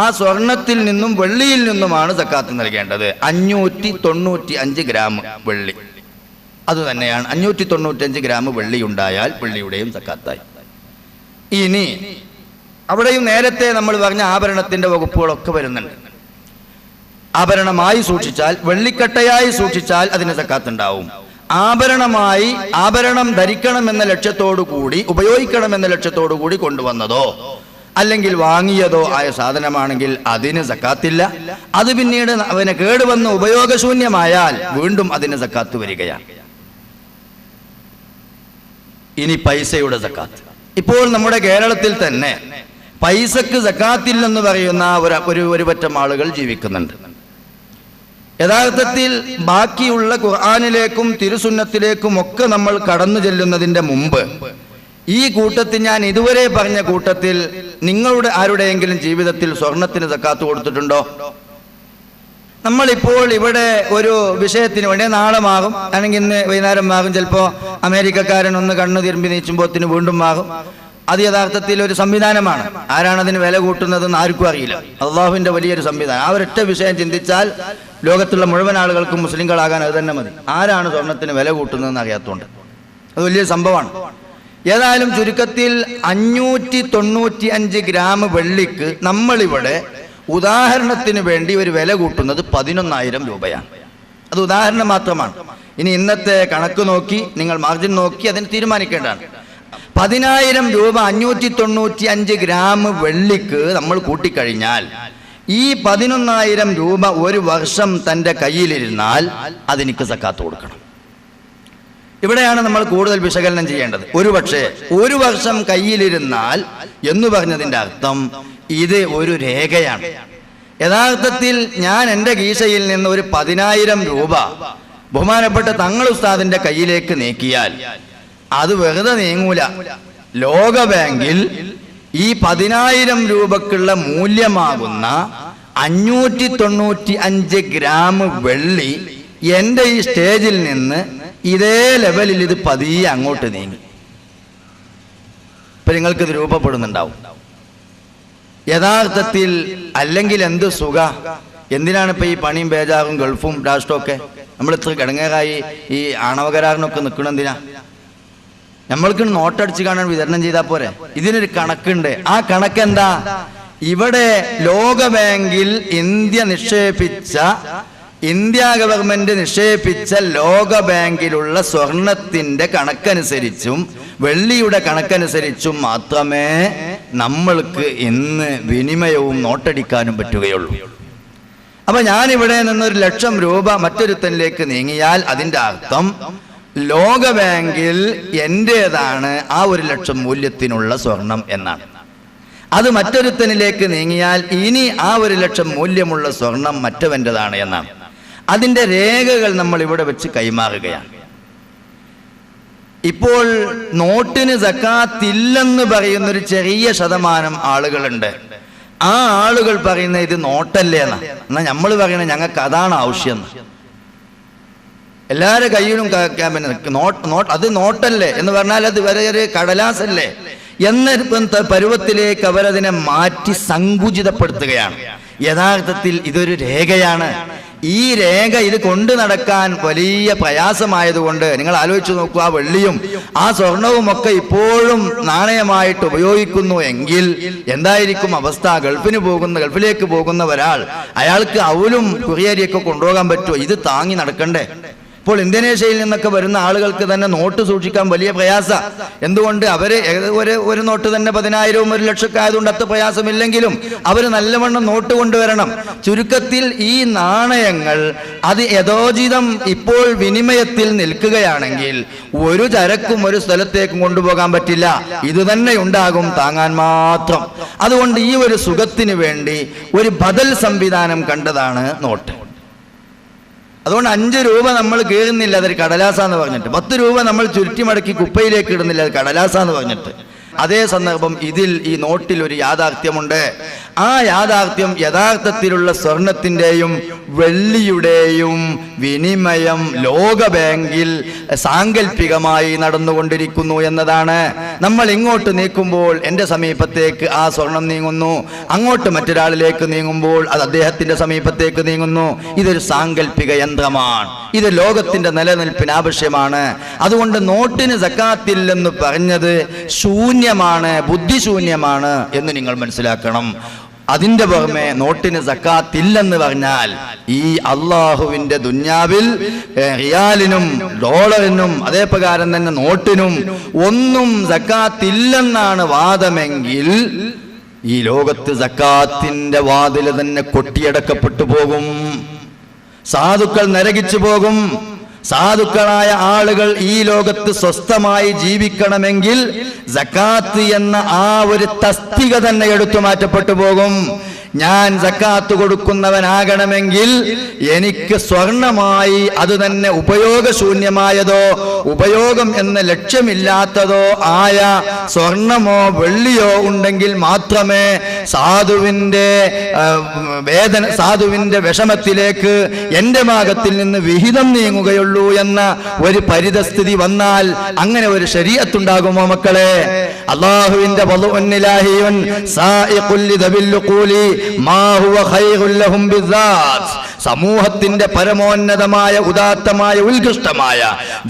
ആ സ്വർണത്തിൽ നിന്നും വെള്ളിയിൽ നിന്നുമാണ് സക്കാത്ത് നൽകേണ്ടത്. 595 ഗ്രാം വെള്ളി അത് തന്നെയാണ്. 595 ഗ്രാം വെള്ളി ഉണ്ടായാൽ വെള്ളിയുടെയും സക്കാത്തായി. ഇനി അവിടെയും നേരത്തെ നമ്മൾ പറഞ്ഞ ആഭരണത്തിന്റെ വകുപ്പുകളൊക്കെ വരുന്നുണ്ട്. ആഭരണമായി സൂക്ഷിച്ചാൽ, വെള്ളിക്കട്ടയായി സൂക്ഷിച്ചാൽ അതിന് സക്കാത്ത് ഉണ്ടാവും. ആഭരണം ധരിക്കണം എന്ന ലക്ഷ്യത്തോടു കൂടി, ഉപയോഗിക്കണം എന്ന ലക്ഷ്യത്തോടു കൂടി കൊണ്ടുവന്നതോ അല്ലെങ്കിൽ വാങ്ങിയതോ ആയ സാധനമാണെങ്കിൽ അതിന് സക്കാത്തില്ല. അത് പിന്നീട് അവന് കേടുവന്ന് ഉപയോഗശൂന്യമായാൽ വീണ്ടും അതിന് സക്കാത്ത് വരികയാണ്. ഇനി പൈസയുടെ സക്കാത്ത്. ഇപ്പോൾ നമ്മുടെ കേരളത്തിൽ തന്നെ പൈസക്ക് സക്കാത്തില്ലെന്ന് പറയുന്ന ഒരു പറ്റം ആളുകൾ ജീവിക്കുന്നുണ്ട്. യഥാർത്ഥത്തിൽ ബാക്കിയുള്ള ഖുർആനിലേക്കും തിരുസുന്നത്തിലേക്കും ഒക്കെ നമ്മൾ കടന്നു ചെല്ലുന്നതിന്റെ മുമ്പ് ഈ കൂട്ടത്തിൽ, ഞാൻ ഇതുവരെ പറഞ്ഞ കൂട്ടത്തിൽ നിങ്ങളുടെ ആരുടെയെങ്കിലും ജീവിതത്തിൽ സ്വർണത്തിന് സക്കാത്ത് കൊടുത്തിട്ടുണ്ടോ? നമ്മളിപ്പോൾ ഇവിടെ ഒരു വിഷയത്തിന് വേണ്ടി നാളെ മാറും, അല്ലെങ്കിൽ ഇന്ന് വൈകുന്നേരം മാറും, ചിലപ്പോൾ അമേരിക്കക്കാരൻ ഒന്ന് കണ്ണു തിരുമ്പി നീച്ചുമ്പോത്തിന് വീണ്ടും മാറും. അത് യഥാർത്ഥത്തിൽ ഒരു സംവിധാനമാണ്. ആരാണ് അതിന് വില കൂട്ടുന്നതെന്ന് ആർക്കും അറിയില്ല. അള്ളാഹുവിന്റെ വലിയൊരു സംവിധാനം. ആ ഒരൊറ്റ വിഷയം ചിന്തിച്ചാൽ ലോകത്തുള്ള മുഴുവൻ ആളുകൾക്കും മുസ്ലിങ്ങളാകാൻ അത് തന്നെ മതി. ആരാണ് സ്വർണത്തിന് വില കൂട്ടുന്നതെന്ന് അറിയാത്തതുകൊണ്ട് അത് വലിയൊരു സംഭവമാണ്. ഏതായാലും ചുരുക്കത്തിൽ 595 ഗ്രാം വെള്ളിക്ക് നമ്മളിവിടെ ഉദാഹരണത്തിന് വേണ്ടി ഒരു വില കൂട്ടുന്നത് 11,000 രൂപയാണ്. അത് ഉദാഹരണം മാത്രമാണ്. ഇനി ഇന്നത്തെ കണക്ക് നോക്കി നിങ്ങൾ മാർജിൻ നോക്കി അതിന് തീരുമാനിക്കേണ്ടതാണ്. 10,000 രൂപ 595 ഗ്രാം വെള്ളിക്ക് നമ്മൾ കൂട്ടിക്കഴിഞ്ഞാൽ ഈ 11,000 രൂപ ഒരു വർഷം തൻ്റെ കയ്യിലിരുന്നാൽ അതെനിക്ക് സക്കാത്ത് കൊടുക്കണം. ഇവിടെയാണ് നമ്മൾ കൂടുതൽ വിശകലനം ചെയ്യേണ്ടത്. ഒരുപക്ഷെ ഒരു വർഷം കയ്യിലിരുന്നാൽ എന്ന് പറഞ്ഞതിൻ്റെ അർത്ഥം ഇത് ഒരു രേഖയാണ്. യഥാർത്ഥത്തിൽ ഞാൻ എൻ്റെ കീശയിൽ നിന്ന് ഒരു 10,000 രൂപ ബഹുമാനപ്പെട്ട തങ്ങൾ ഉസ്താദിന്റെ കയ്യിലേക്ക് നീക്കിയാൽ അത് വെറുതെ നീങ്ങൂല. ലോക ബാങ്കിൽ ഈ 10,000 രൂപക്കുള്ള മൂല്യമാകുന്ന 595 ഗ്രാം വെള്ളി എൻ്റെ ഈ സ്റ്റേജിൽ നിന്ന് ഇതേ ലെവലിൽ ഇത് പതിയെ അങ്ങോട്ട് നീങ്ങി. ഇപ്പൊ നിങ്ങൾക്കിത് രൂപപ്പെടുന്നുണ്ടാവും. യഥാർത്ഥത്തിൽ അല്ലെങ്കിൽ എന്ത് സുഖ, എന്തിനാണ് ഇപ്പൊ ഈ പണിയും ബേജാറും ഗൾഫും രാഷ്ട്രമൊക്കെ? നമ്മൾ ഇത്ര കിടങ്ങേറായി ഈ ആണവ കരാറിനൊക്കെ നിൽക്കണെന്തിനാ? നമ്മൾക്ക് നോട്ടടിച്ച് കാണാൻ വിതരണം ചെയ്താൽ പോരെ? ഇതിനൊരു കണക്കുണ്ട്. ആ കണക്ക് എന്താ? ഇവിടെ ലോക ബാങ്കിൽ ഇന്ത്യ ഗവൺമെന്റ് നിക്ഷേപിച്ച ലോക ബാങ്കിലുള്ള സ്വർണത്തിന്റെ കണക്കനുസരിച്ചും വെള്ളിയുടെ കണക്കനുസരിച്ചും മാത്രമേ നമ്മൾക്ക് ഇന്ന് വിനിമയവും നോട്ടടിക്കാനും പറ്റുകയുള്ളൂ. അപ്പൊ ഞാനിവിടെ നിന്നൊരു 1,00,000 രൂപ മറ്റൊരുത്തനിലേക്ക് നീങ്ങിയാൽ അതിന്റെ അർത്ഥം ലോക ബാങ്കിൽ എന്റേതാണ് ആ 1,00,000 മൂല്യത്തിനുള്ള സ്വർണം എന്നാണ്. അത് മറ്റൊരുത്തനിലേക്ക് നീങ്ങിയാൽ ഇനി ആ 1,00,000 മൂല്യമുള്ള സ്വർണം മറ്റവൻ്റെതാണ് എന്നാണ്. അതിൻ്റെ രേഖകൾ നമ്മൾ ഇവിടെ വെച്ച് കൈമാറുകയാണ്. ഇപ്പോൾ നോട്ടിന് സക്കാത്തില്ലെന്ന് പറയുന്നൊരു ചെറിയ ശതമാനം ആളുകളുണ്ട്. ആ ആളുകൾ പറയുന്നത് ഇത് നോട്ടല്ലേ എന്നാ നമ്മൾ പറയണത് ഞങ്ങൾക്ക് അതാണ് ആവശ്യം. എല്ലാവരുടെ കയ്യിലും അത് നോട്ടല്ലേ എന്ന് പറഞ്ഞാൽ അത് വേറെ കടലാസല്ലേ എന്ന പരുവത്തിലേക്ക് അവരതിനെ മാറ്റി സങ്കുചിതപ്പെടുത്തുകയാണ്. യഥാർത്ഥത്തിൽ ഇതൊരു രേഖയാണ്. ഈ രേഖ ഇത് കൊണ്ടു നടക്കാൻ വലിയ പ്രയാസമായതുകൊണ്ട് നിങ്ങൾ ആലോചിച്ച് നോക്കൂ, ആ വെള്ളിയും ആ സ്വർണവും ഒക്കെ ഇപ്പോഴും നാണയമായിട്ട് ഉപയോഗിക്കുന്നു എങ്കിൽ എന്തായിരിക്കും അവസ്ഥ? ഗൾഫിലേക്ക് പോകുന്ന ഒരാൾ, അയാൾക്ക് അവലും കുറിയരിയൊക്കെ കൊണ്ടുപോകാൻ പറ്റുമോ? ഇത് താങ്ങി നടക്കണ്ടേ? ഇപ്പോൾ ഇന്തോനേഷ്യയിൽ നിന്നൊക്കെ വരുന്ന ആളുകൾക്ക് തന്നെ നോട്ട് സൂക്ഷിക്കാൻ വലിയ പ്രയാസ. എന്തുകൊണ്ട്? അവര് ഒരു നോട്ട് തന്നെ 10,000 1 ലക്ഷമൊക്കെ ആയതുകൊണ്ട് അത്ര പ്രയാസമില്ലെങ്കിലും അവർ നല്ലവണ്ണം നോട്ട് കൊണ്ടുവരണം. ചുരുക്കത്തിൽ ഈ നാണയങ്ങൾ അത് യഥോചിതം ഇപ്പോൾ വിനിമയത്തിൽ നിൽക്കുകയാണെങ്കിൽ ഒരു ചരക്കും ഒരു സ്ഥലത്തേക്കും കൊണ്ടുപോകാൻ പറ്റില്ല. ഇത് തന്നെ ഉണ്ടാകും, താങ്ങാൻ മാത്രം. അതുകൊണ്ട് ഈ ഒരു സുഖത്തിന് വേണ്ടി ഒരു ബദൽ സംവിധാനം കണ്ടതാണ് നോട്ട്. അതുകൊണ്ട് 5 രൂപ നമ്മൾ കീറുന്നില്ല, അതൊരു കടലാസാന്ന് പറഞ്ഞിട്ട്. 10 രൂപ നമ്മൾ ചുരുട്ടി മടക്കി കുപ്പയിലേക്ക് ഇടുന്നില്ല, അത് കടലാസാന്ന് പറഞ്ഞിട്ട്. അതേ സന്ദർഭം ഇതിൽ ഈ നോട്ടിൽ ഒരു യാഥാർത്ഥ്യമുണ്ട്. ആ യാഥാർത്ഥ്യം യഥാർത്ഥത്തിലുള്ള സ്വർണത്തിൻ്റെയും വെള്ളിയുടെയും വിനിമയം ലോക ബാങ്കിൽ സാങ്കല്പികമായി നടന്നുകൊണ്ടിരിക്കുന്നു എന്നതാണ്. നമ്മൾ ഇങ്ങോട്ട് നീക്കുമ്പോൾ എൻ്റെ സമീപത്തേക്ക് ആ സ്വർണം നീങ്ങുന്നു, അങ്ങോട്ട് മറ്റൊരാളിലേക്ക് നീങ്ങുമ്പോൾ അത് അദ്ദേഹത്തിൻ്റെ സമീപത്തേക്ക് നീങ്ങുന്നു. ഇതൊരു സാങ്കല്പിക യന്ത്രമാണ്. ഇത് ലോകത്തിൻ്റെ നിലനിൽപ്പിന് ആവശ്യമാണ്. അതുകൊണ്ട് നോട്ടിന് സക്കാത്തില്ലെന്ന് പറഞ്ഞത് ശൂന്യമാണ്, ബുദ്ധിശൂന്യമാണ് എന്ന് നിങ്ങൾ മനസ്സിലാക്കണം. അതിന്റെ പുറമെ നോട്ടിന് സക്കാത്തില്ലെന്ന് പറഞ്ഞാൽ ഈ അള്ളാഹുവിന്റെ ദുന്യാവിൽ റിയാലിനും ഡോളറിനും അതേപ്രകാരം തന്നെ നോട്ടിനും ഒന്നും സക്കാത്തില്ലെന്നാണ് വാദമെങ്കിൽ ഈ ലോകത്ത് സക്കാത്തിന്റെ വാതിൽ തന്നെ കൊട്ടിയടക്കപ്പെട്ടു പോകും. സാധുക്കൾ നരകിച്ചു പോകും. സാധുക്കളായ ആളുകൾ ഈ ലോകത്ത് സ്വസ്ഥമായി ജീവിക്കണമെങ്കിൽ സക്കാത്ത് എന്ന ആ ഒരു തസ്തിക തന്നെ എടുത്തു മാറ്റപ്പെട്ടു പോകും. ഞാൻ സക്കാത്ത് കൊടുക്കുന്നവനാകണമെങ്കിൽ എനിക്ക് സ്വർണമായി അത് തന്നെ ഉപയോഗശൂന്യമായതോ ഉപയോഗം എന്ന ലക്ഷ്യമില്ലാത്തതോ ആയ സ്വർണമോ വെള്ളിയോ ഉണ്ടെങ്കിൽ മാത്രമേ സാധുവിന്റെ വിഷമത്തിലേക്ക് എൻ്റെ ഭാഗത്തിൽ നിന്ന് വിഹിതം നീങ്ങുകയുള്ളൂ എന്ന ഒരു പരിതസ്ഥിതി വന്നാൽ അങ്ങനെ ഒരു ശരീഅത്തുണ്ടാകുമോ മക്കളെ? അല്ലാഹുവിന്റെ വളുഉന്നിലാഹിയുൻ സായിഖുൽ ലിദബിൽ ഖൂലി മാ ഹുവ ഖൈറുൽ ലഹും ബിദാത്ത്. സമൂഹത്തിന്റെ പരമോന്നതമായ ഉദാത്തമായ ഉത്കൃഷ്ടമായ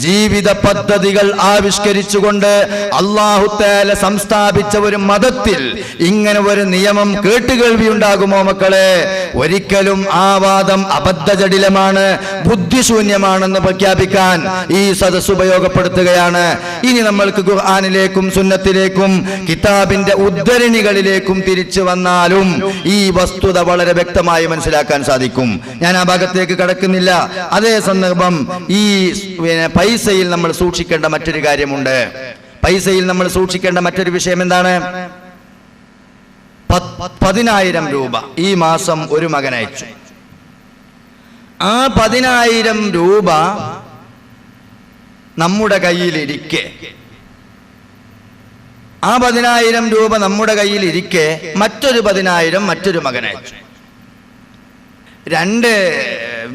ജീവിത പദ്ധതികൾ ആവിഷ്കരിച്ചുകൊണ്ട് അല്ലാഹു തആല സംസ്ഥാപിച്ച ഒരു മതത്തിൽ ഇങ്ങനെ ഒരു നിയമം കേട്ടുകേൾവി ഉണ്ടാകുമോ മക്കളെ? ഒരിക്കലും ആ വാദം അബദ്ധജടിലമാണ്, ബുദ്ധിശൂന്യമാണെന്ന് പ്രഖ്യാപിക്കാൻ ഈ സദസ്സ് ഉപയോഗപ്പെടുത്തുകയാണ്. ഇനി നമ്മൾക്ക് ഖുർആനിലേക്കും സുന്നത്തിലേക്കും കിതാബിന്റെ ഉദ്ധരണികളിലേക്കും തിരിച്ചു വന്നാലും ഈ വസ്തുത വളരെ വ്യക്തമായി മനസ്സിലാക്കാൻ സാധിക്കും. ഞാൻ ആ ഭാഗത്തേക്ക് കടക്കുന്നില്ല. അതേ സന്ദർഭം ഈ പൈസയിൽ നമ്മൾ സൂക്ഷിക്കേണ്ട മറ്റൊരു കാര്യമുണ്ട്. പൈസയിൽ നമ്മൾ സൂക്ഷിക്കേണ്ട മറ്റൊരു വിഷയം എന്താണ്? 10,000 രൂപ ഈ മാസം ഒരു മകൻ അയച്ചു. ആ 10,000 രൂപ നമ്മുടെ കയ്യിലിരിക്കെ, ആ 10,000 രൂപ നമ്മുടെ കയ്യിലിരിക്കെ മറ്റൊരു 10,000 മറ്റൊരു മകൻ അയച്ചു. 2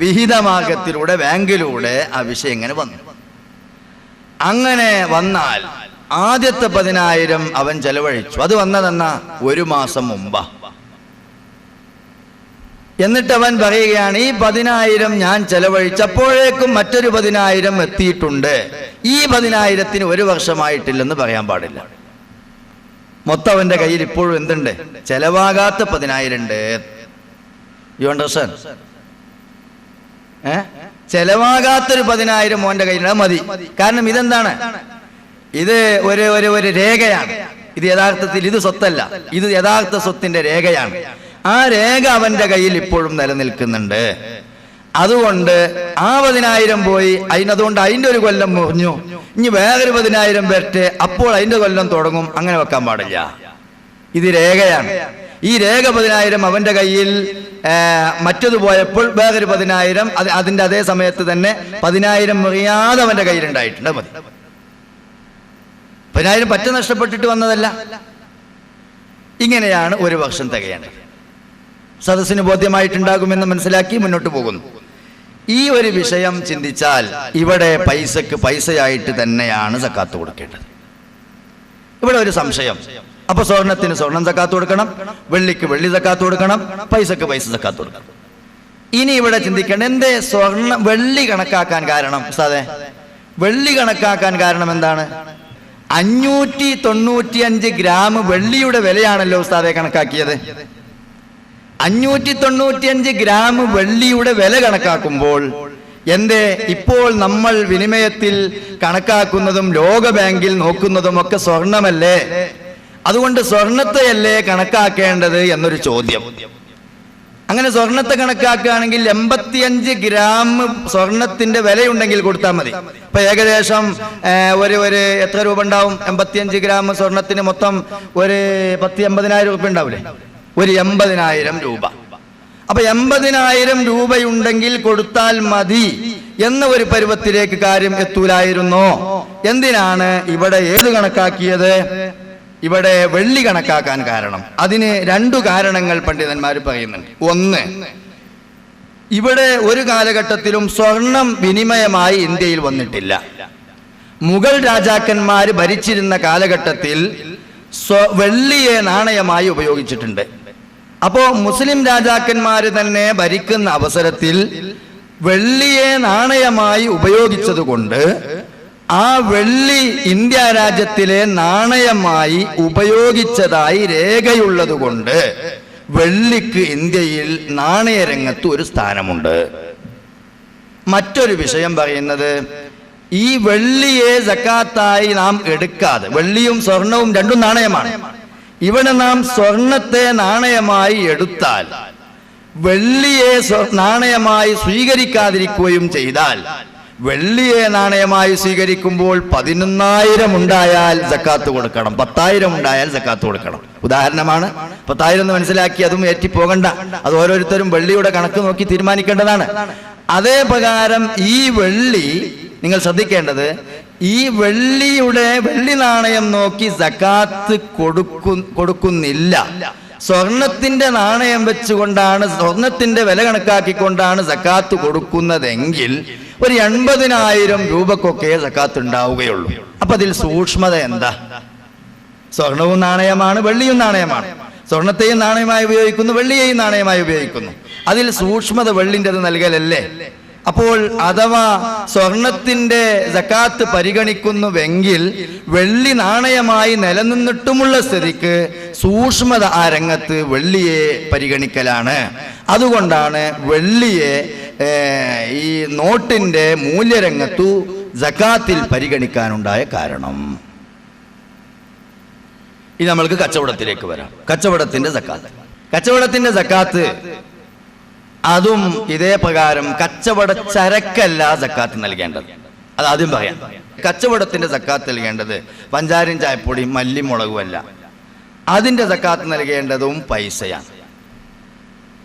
വിഹിതമാർഗത്തിലൂടെ ബാങ്കിലൂടെ ആ വിഷയം ഇങ്ങനെ വന്നു. അങ്ങനെ വന്നാൽ ആദ്യത്തെ 10,000 അവൻ ചെലവഴിച്ചു. അത് വന്നതെന്ന ഒരു മാസം മുമ്പാ. എന്നിട്ട് അവൻ പറയുകയാണ്, ഈ 10,000 ഞാൻ ചെലവഴിച്ചപ്പോഴേക്കും മറ്റൊരു 10,000 എത്തിയിട്ടുണ്ട്. ഈ 10,000-ന് 1 വർഷമായിട്ടില്ലെന്ന് പറയാൻ പാടില്ല. മൊത്തം അവന്റെ കയ്യിൽ ഇപ്പോഴും എന്തുണ്ട്? ചെലവാകാത്ത 10,000 ഉണ്ട്. You understand? ചെലവാകാത്തൊരു 10,000 മോന്റെ കയ്യിലുണ്ട്, മതി. കാരണം ഇതെന്താണ്? ഇത് ഒരു രേഖയാണ്. ഇത് യഥാർത്ഥത്തിൽ ഇത് സ്വത്തല്ല, ഇത് യഥാർത്ഥ സ്വത്തിന്റെ രേഖയാണ്. ആ രേഖ അവന്റെ കയ്യിൽ ഇപ്പോഴും നിലനിൽക്കുന്നുണ്ട്. അതുകൊണ്ട് ആ 10,000 പോയി, അതുകൊണ്ട് അതിന്റെ ഒരു കൊല്ലം മുറിഞ്ഞു, ഇനി വേറൊരു 10,000 വരട്ടെ, അപ്പോൾ അതിന്റെ കൊല്ലം തുടങ്ങും. അങ്ങനെ വെക്കാൻ പാടില്ല. ഇത് രേഖയാണ്. ഈ രേഖ 10,000 അവന്റെ കയ്യിൽ മറ്റത് പോയപ്പോൾ വേറൊരു 10,000 അതിന്റെ അതേ സമയത്ത് തന്നെ 10,000 മുറിയാതെ അവന്റെ കയ്യിലുണ്ടായിട്ടുണ്ട്. മതി. 10,000 പറ്റ നഷ്ടപ്പെട്ടിട്ട് വന്നതല്ല. ഇങ്ങനെയാണ് ഒരു വർഷം തികയേണ്ടത്. സദസ്സിന് ബോധ്യമായിട്ടുണ്ടാകുമെന്ന് മനസ്സിലാക്കി മുന്നോട്ട് പോകുന്നു. ഈ ഒരു വിഷയം ചിന്തിച്ചാൽ ഇവിടെ പൈസക്ക് പൈസയായിട്ട് തന്നെയാണ് സക്കാത്ത് കൊടുക്കേണ്ടത്. ഇവിടെ ഒരു സംശയം, അപ്പൊ സ്വർണത്തിന് സ്വർണം സക്കാത്ത് കൊടുക്കണം, വെള്ളിക്ക് വെള്ളി സക്കാത്ത് കൊടുക്കണം, പൈസക്ക് പൈസ സക്കാത്ത് കൊടുക്കണം. ഇനി ഇവിടെ ചിന്തിക്കേണ്ട, എന്തേ വെള്ളി കണക്കാക്കാൻ കാരണം? ഉസ്താദേ, വെള്ളി കണക്കാക്കാൻ കാരണം എന്താണ്? 595 ഗ്രാം വെള്ളിയുടെ വിലയാണല്ലോ ഉസ്താദെ കണക്കാക്കിയത്. 595 ഗ്രാം വെള്ളിയുടെ വില കണക്കാക്കുമ്പോൾ എന്തേ ഇപ്പോൾ നമ്മൾ വിനിമയത്തിൽ കണക്കാക്കുന്നതും ലോക ബാങ്കിൽ നോക്കുന്നതും ഒക്കെ സ്വർണമല്ലേ? അതുകൊണ്ട് സ്വർണത്തെയല്ലേ കണക്കാക്കേണ്ടത് എന്നൊരു ചോദ്യം. അങ്ങനെ സ്വർണത്തെ കണക്കാക്കുകയാണെങ്കിൽ 85 ഗ്രാം സ്വർണത്തിന്റെ വിലയുണ്ടെങ്കിൽ കൊടുത്താൽ മതി. ഇപ്പൊ ഏകദേശം ഒരു എത്ര രൂപ ഉണ്ടാവും? 85 ഗ്രാം സ്വർണത്തിന് മൊത്തം ഒരു 10-80,000 രൂപ ഉണ്ടാവില്ലേ? ഒരു 80,000 രൂപ. അപ്പൊ 80,000 രൂപയുണ്ടെങ്കിൽ കൊടുത്താൽ മതി എന്ന ഒരു പരുവത്തിലേക്ക് കാര്യം എത്തൂലായിരുന്നോ? എന്തിനാണ് ഇവിടെ ഏത് കണക്കാക്കിയത്? ഇവിടെ വെള്ളി കണക്കാക്കാൻ കാരണം. അതിന് 2 കാരണങ്ങൾ പണ്ഡിതന്മാർ പറയുന്നുണ്ട്. ഒന്ന്, ഇവിടെ ഒരു കാലഘട്ടത്തിലും സ്വർണം വിനിമയമായി ഇന്ത്യയിൽ വന്നിട്ടില്ല. മുഗൾ രാജാക്കന്മാർ ഭരിച്ചിരുന്ന കാലഘട്ടത്തിൽ വെള്ളിയെ നാണയമായി ഉപയോഗിച്ചിട്ടുണ്ട്. അപ്പോ മുസ്ലിം രാജാക്കന്മാർ തന്നെ ഭരിക്കുന്ന അവസരത്തിൽ വെള്ളിയെ നാണയമായി ഉപയോഗിച്ചത് കൊണ്ട് ആ വെള്ളി ഇന്ത്യ രാജ്യത്തിലെ നാണയമായി ഉപയോഗിച്ചതായി രേഖയുള്ളത് കൊണ്ട് വെള്ളിക്ക് ഇന്ത്യയിൽ നാണയരംഗത്ത് ഒരു സ്ഥാനമുണ്ട്. മറ്റൊരു വിഷയം പറയുന്നത്, ഈ വെള്ളിയെ സക്കാത്തായി നാം എടുക്കാതെ, വെള്ളിയും സ്വർണവും രണ്ടും നാണയമാണ്, ഇവിടെ നാം സ്വർണത്തെ നാണയമായി എടുത്താൽ വെള്ളിയെ നാണയമായി സ്വീകരിക്കാതിരിക്കുകയും ചെയ്താൽ, വെള്ളിയെ നാണയമായി സ്വീകരിക്കുമ്പോൾ 11,000 ഉണ്ടായാൽ സക്കാത്ത് കൊടുക്കണം, 10,000 ഉണ്ടായാൽ സക്കാത്ത് കൊടുക്കണം. ഉദാഹരണമാണ്. 10,000 എന്ന് മനസ്സിലാക്കി അതും ഏറ്റിപ്പോകണ്ട, അത് ഓരോരുത്തരും വെള്ളിയുടെ കണക്ക് നോക്കി തീരുമാനിക്കേണ്ടതാണ്. അതേ പ്രകാരം ഈ വെള്ളി നിങ്ങൾ ശ്രദ്ധിക്കേണ്ടത്, ഈ വെള്ളി നാണയം നോക്കി സക്കാത്ത് കൊടുക്കുന്നില്ല. സ്വർണത്തിന്റെ നാണയം വെച്ചുകൊണ്ടാണ്, സ്വർണത്തിന്റെ വില കണക്കാക്കിക്കൊണ്ടാണ് സക്കാത്ത് കൊടുക്കുന്നതെങ്കിൽ ഒരു 80,000 രൂപക്കൊക്കെ സക്കാത്ത് ഉണ്ടാവുകയുള്ളൂ. അപ്പൊ അതിൽ സൂക്ഷ്മത എന്താ? സ്വർണവും നാണയമാണ്, വെള്ളിയും നാണയമാണ്. സ്വർണത്തെയും നാണയമായി ഉപയോഗിക്കുന്നു, വെള്ളിയെയും നാണയമായി ഉപയോഗിക്കുന്നു. അതിൽ സൂക്ഷ്മത വെള്ളിൻ്റെത് നൽകലല്ലേ? അപ്പോൾ അഥവാ സ്വർണത്തിന്റെ സക്കാത്ത് പരിഗണിക്കുന്നുവെങ്കിൽ വെള്ളി നാണയമായി നിലനിന്നിട്ടുമുള്ള സ്ഥിതിക്ക് സൂക്ഷ്മത ആ രംഗത്ത് വെള്ളിയെ പരിഗണിക്കലാണ്. അതുകൊണ്ടാണ് വെള്ളിയെ ഈ നോട്ടിന്റെ മൂല്യരംഗത്തു സക്കാത്തിൽ പരിഗണിക്കാനുണ്ടായ കാരണം. ഇനി നമ്മൾക്ക് കച്ചവടത്തിലേക്ക് വരാം. കച്ചവടത്തിന്റെ സക്കാത്ത് അതും ഇതേ പ്രകാരം കച്ചവട ചരക്കല്ല സക്കാത്ത് നൽകേണ്ടത്. അത് ആദ്യം പറയാം. കച്ചവടത്തിന്റെ സക്കാത്ത് നൽകേണ്ടത് പഞ്ചാരയും ചായപ്പൊടിയും മല്ലിയും മുളകുമല്ല. അതിന്റെ സക്കാത്ത് നൽകേണ്ടതും പൈസയാണ്.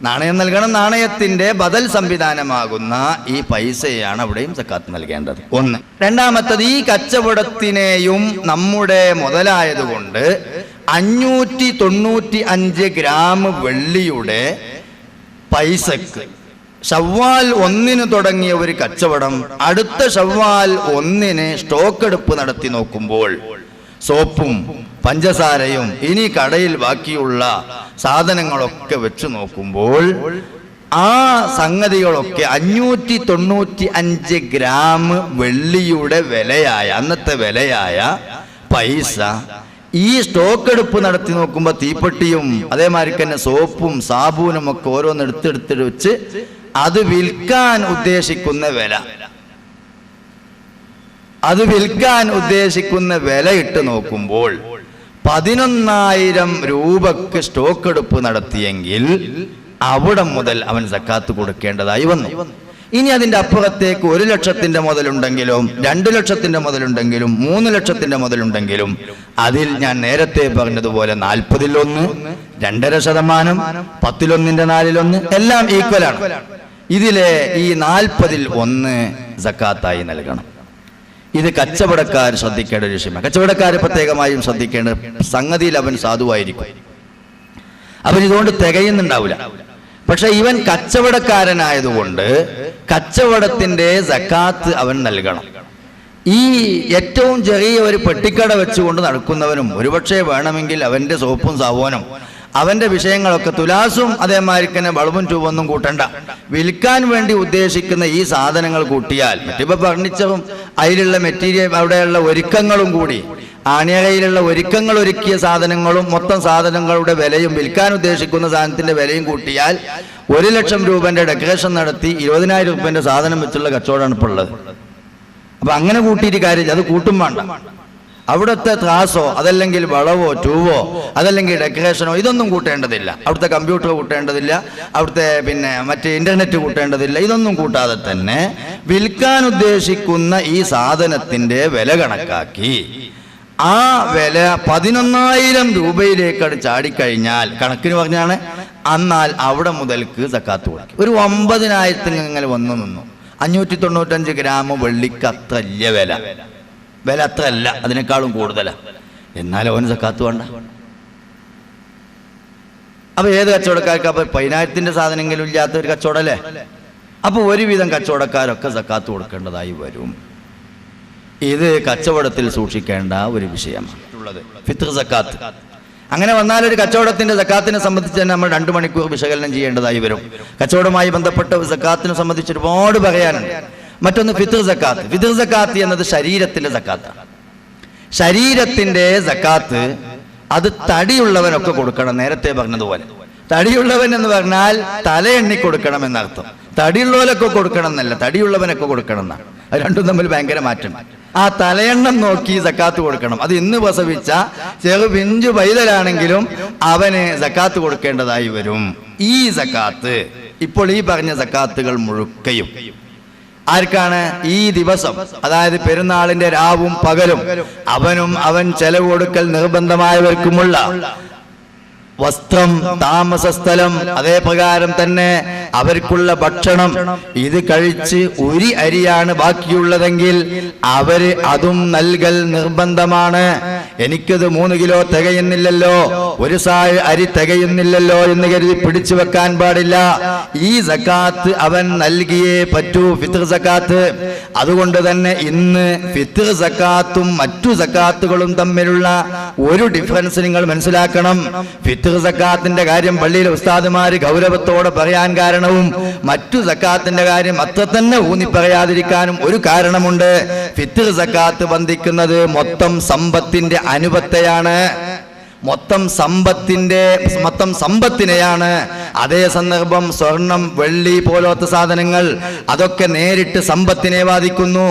നാണയം നൽകണം. നാണയത്തിന്റെ ബദൽ സംവിധാനമാകുന്ന ഈ പൈസയാണ് അവിടെയും സക്കാത്ത് നൽകേണ്ടത്. ഒന്ന്. രണ്ടാമത്തത്, ഈ കച്ചവടത്തിനെയും നമ്മുടെ മുതലായതുകൊണ്ട് 595 ഗ്രാം വെള്ളിയുടെ പൈസക്ക് ഷവ്വാൽ 1 തുടങ്ങിയ ഒരു കച്ചവടം അടുത്ത ഷവ്വാൽ 1 സ്റ്റോക്ക് എടുപ്പ് നടത്തി നോക്കുമ്പോൾ സോപ്പും പഞ്ചസാരയും ഇനി കടയിൽ ബാക്കിയുള്ള സാധനങ്ങളൊക്കെ വെച്ച് നോക്കുമ്പോൾ ആ സംഗതികളൊക്കെ 595 ഗ്രാം വെള്ളിയുടെ വിലയായ, അന്നത്തെ വിലയായ പൈസ ഈ സ്റ്റോക്ക് എടുപ്പ് നടത്തി നോക്കുമ്പോൾ തീപ്പെട്ടിയും അതേമാതിരി തന്നെ സോപ്പും സാബൂനും ഒക്കെ ഓരോന്നെടുത്തെടുത്ത് വെച്ച് അത് വിൽക്കാൻ ഉദ്ദേശിക്കുന്ന വില ഇട്ട് നോക്കുമ്പോൾ 11,000 രൂപക്ക് സ്റ്റോക്ക് എടുപ്പ് നടത്തിയെങ്കിൽ അവിടെ മുതൽ അവൻ സക്കാത്ത് കൊടുക്കേണ്ടതായി വന്നു. ഇനി അതിന്റെ അപ്പുറത്തേക്ക് 1 ലക്ഷത്തിന്റെ മുതലുണ്ടെങ്കിലും 2 ലക്ഷത്തിന്റെ മുതലുണ്ടെങ്കിലും 3 ലക്ഷത്തിന്റെ മുതലുണ്ടെങ്കിലും അതിൽ ഞാൻ നേരത്തെ പറഞ്ഞതുപോലെ 40-1, 2.5%, 10-1, എല്ലാം ഈക്വലാണ്. ഇതിലെ ഈ 40-1 സക്കാത്തായി നൽകണം. ഇത് കച്ചവടക്കാർ ശ്രദ്ധിക്കേണ്ട ഒരു വിഷയമാണ്. കച്ചവടക്കാർ പ്രത്യേകമായും ശ്രദ്ധിക്കേണ്ട സംഗതിയിൽ അവൻ സാധുവായിരിക്കും. അവരിതുകൊണ്ട് തികയുന്നുണ്ടാവില്ല. പക്ഷെ ഇവൻ കച്ചവടക്കാരനായതുകൊണ്ട് കച്ചവടത്തിന്റെ സക്കാത്ത് അവൻ നൽകണം. ഈ ഏറ്റവും ചെറിയ ഒരു പെട്ടിക്കട വെച്ചുകൊണ്ട് നടക്കുന്നവനും ഒരുപക്ഷെ വേണമെങ്കിൽ അവന്റെ സോപ്പും സാബൂനും അവന്റെ വിഷയങ്ങളൊക്കെ തുലാസും അതേമാതിരി തന്നെ ബൾബും ട്യൂബൊന്നും കൂട്ടണ്ട. വിൽക്കാൻ വേണ്ടി ഉദ്ദേശിക്കുന്ന ഈ സാധനങ്ങൾ കൂട്ടിയാൽ മറ്റിപ്പോ ഫർണിച്ചറും അതിലുള്ള മെറ്റീരിയൽ അവിടെയുള്ള ഒരുക്കങ്ങളും കൂടി ആണിയറയിലുള്ള ഒരുക്കങ്ങൾ ഒരുക്കിയ സാധനങ്ങളും മൊത്തം സാധനങ്ങളുടെ വിലയും വിൽക്കാൻ ഉദ്ദേശിക്കുന്ന സാധനത്തിന്റെ വിലയും കൂട്ടിയാൽ 1,00,000 രൂപന്റെ ഡെക്കറേഷൻ നടത്തി 20,000 രൂപന്റെ സാധനം വെച്ചുള്ള കച്ചവടമാണ് ഇപ്പോൾ ഉള്ളത്. അപ്പൊ അങ്ങനെ കൂട്ടിയിട്ട് കാര്യമില്ല, അത് കൂട്ടും വേണ്ട. അവിടുത്തെ ത്രാസോ അതല്ലെങ്കിൽ വളവോ ട്യൂബോ അതല്ലെങ്കിൽ ഡെക്കറേഷനോ ഇതൊന്നും കൂട്ടേണ്ടതില്ല. അവിടുത്തെ കമ്പ്യൂട്ടർ കൂട്ടേണ്ടതില്ല, അവിടുത്തെ മറ്റേ ഇന്റർനെറ്റ് കൂട്ടേണ്ടതില്ല. ഇതൊന്നും കൂട്ടാതെ തന്നെ വിൽക്കാൻ ഉദ്ദേശിക്കുന്ന ഈ സാധനത്തിന്റെ വില കണക്കാക്കി ആ വില 11,000 രൂപയിലേക്കാണ് ചാടിക്കഴിഞ്ഞാൽ, കണക്കിന് പറഞ്ഞാണ്, എന്നാൽ അവിടെ മുതൽക്ക് സക്കാത്ത് കൊടുക്കും. ഒരു 9,000 ഇങ്ങനെ വന്നു നിന്നു. 595 ഗ്രാം വെള്ളിക്ക് അത്രല്ല വില അത്ര അല്ല, അതിനേക്കാളും കൂടുതലാണ്. എന്നാലും അവന് സക്കാത്ത് വേണ്ട. അപ്പൊ ഏത് കച്ചവടക്കാർക്ക് അപ്പൊ 10,000 സാധനമെങ്കിലും ഇല്ലാത്ത ഒരു കച്ചവടല്ലേ? അപ്പൊ ഒരുവിധം കച്ചവടക്കാരൊക്കെ സക്കാത്ത് കൊടുക്കേണ്ടതായി വരും. ഇത് കച്ചവടത്തിൽ സൂക്ഷിക്കേണ്ട ഒരു വിഷയമാണ് ഫിത്ർ സക്കാത്ത്. അങ്ങനെ വന്നാൽ ഒരു കച്ചവടത്തിന്റെ സക്കാത്തിനെ സംബന്ധിച്ച് തന്നെ നമ്മൾ 2 മണിക്കൂർ വിശകലനം ചെയ്യേണ്ടതായി വരും. കച്ചവടവുമായി ബന്ധപ്പെട്ട സക്കാത്തിനെ സംബന്ധിച്ച് ഒരുപാട് പറയാനുണ്ട്. മറ്റൊന്ന് ഫിത്ർ സക്കാത്ത്. ഫിത്ർ സക്കാത്ത് എന്നത് ശരീരത്തിന്റെ സക്കാത്താണ്. ശരീരത്തിന്റെ സക്കാത്ത് അത് തടിയുള്ളവനൊക്കെ കൊടുക്കണം. നേരത്തെ പറഞ്ഞതുപോലെ തടിയുള്ളവൻ എന്ന് പറഞ്ഞാൽ തലയെണ്ണി കൊടുക്കണം എന്നർത്ഥം. തടിയുള്ളവരൊക്കെ കൊടുക്കണം എന്നല്ല, തടിയുള്ളവനൊക്കെ കൊടുക്കണം എന്നാണ്. അത് രണ്ടും തമ്മിൽ ഭയങ്കര മാറ്റമാണ്. ആ തലയെണ്ണം നോക്കി സക്കാത്ത് കൊടുക്കണം. അത് ഇന്ന് പ്രസവിച്ച ചെറു പിഞ്ചു പൈതലാണെങ്കിലും അവന് സക്കാത്ത് കൊടുക്കേണ്ടതായി വരും. ഈ സക്കാത്ത് ഇപ്പോൾ ഈ പറഞ്ഞ സക്കാത്തുകൾ മുഴുക്കയും ആർക്കാണ്? ഈ ദിവസം, അതായത് പെരുന്നാളിന്റെ രാവും പകലും അവൻ ചെലവ് കൊടുക്കൽ നിർബന്ധമായവർക്കുമുള്ള വസ്ത്രം, താമസ സ്ഥലം, അതേ പ്രകാരം തന്നെ അവർക്കുള്ള ഭക്ഷണം, ഇത് കഴിച്ച് ഒരു അരിയാണ് ബാക്കിയുള്ളതെങ്കിൽ അവര് അതും നൽകൽ നിർബന്ധമാണ്. എനിക്കത് 3 കിലോ തികയുന്നില്ലല്ലോ, ഒരു സായ അരി തികയുന്നില്ലല്ലോ എന്ന് കരുതി പിടിച്ചു വെക്കാൻ പാടില്ല. ഈ സക്കാത്ത് അവൻ നൽകിയേ പറ്റൂ, ഫിത്ർ സക്കാത്ത്. അതുകൊണ്ട് തന്നെ ഇന്ന് ഫിത്ർ സക്കാത്തും മറ്റു സക്കാത്തുകളും തമ്മിലുള്ള ഒരു ഡിഫറൻസ് നിങ്ങൾ മനസ്സിലാക്കണം. ഫിത്ർ സക്കാത്തിന്റെ കാര്യം പള്ളിയിലെ ഉസ്താദുമാര് ഗൗരവത്തോടെ പറയാൻ കാരണവും മറ്റു സക്കാത്തിന്റെ കാര്യം അത്ര തന്നെ ഊന്നി പറയാതിരിക്കാനും ഒരു കാരണമുണ്ട്. ഫിത്ർ സക്കാത്ത് ബന്ധിക്കുന്നത് മൊത്തം സമ്പത്തിന്റെ അനുപത്തെയാണ്, മൊത്തം സമ്പത്തിനെയാണ്. അതേ സന്ദർഭം സ്വർണം, വെള്ളി പോലത്തെ സാധനങ്ങൾ അതൊക്കെ നേരിട്ട് സമ്പത്തിനെ ബാധിക്കുന്നു.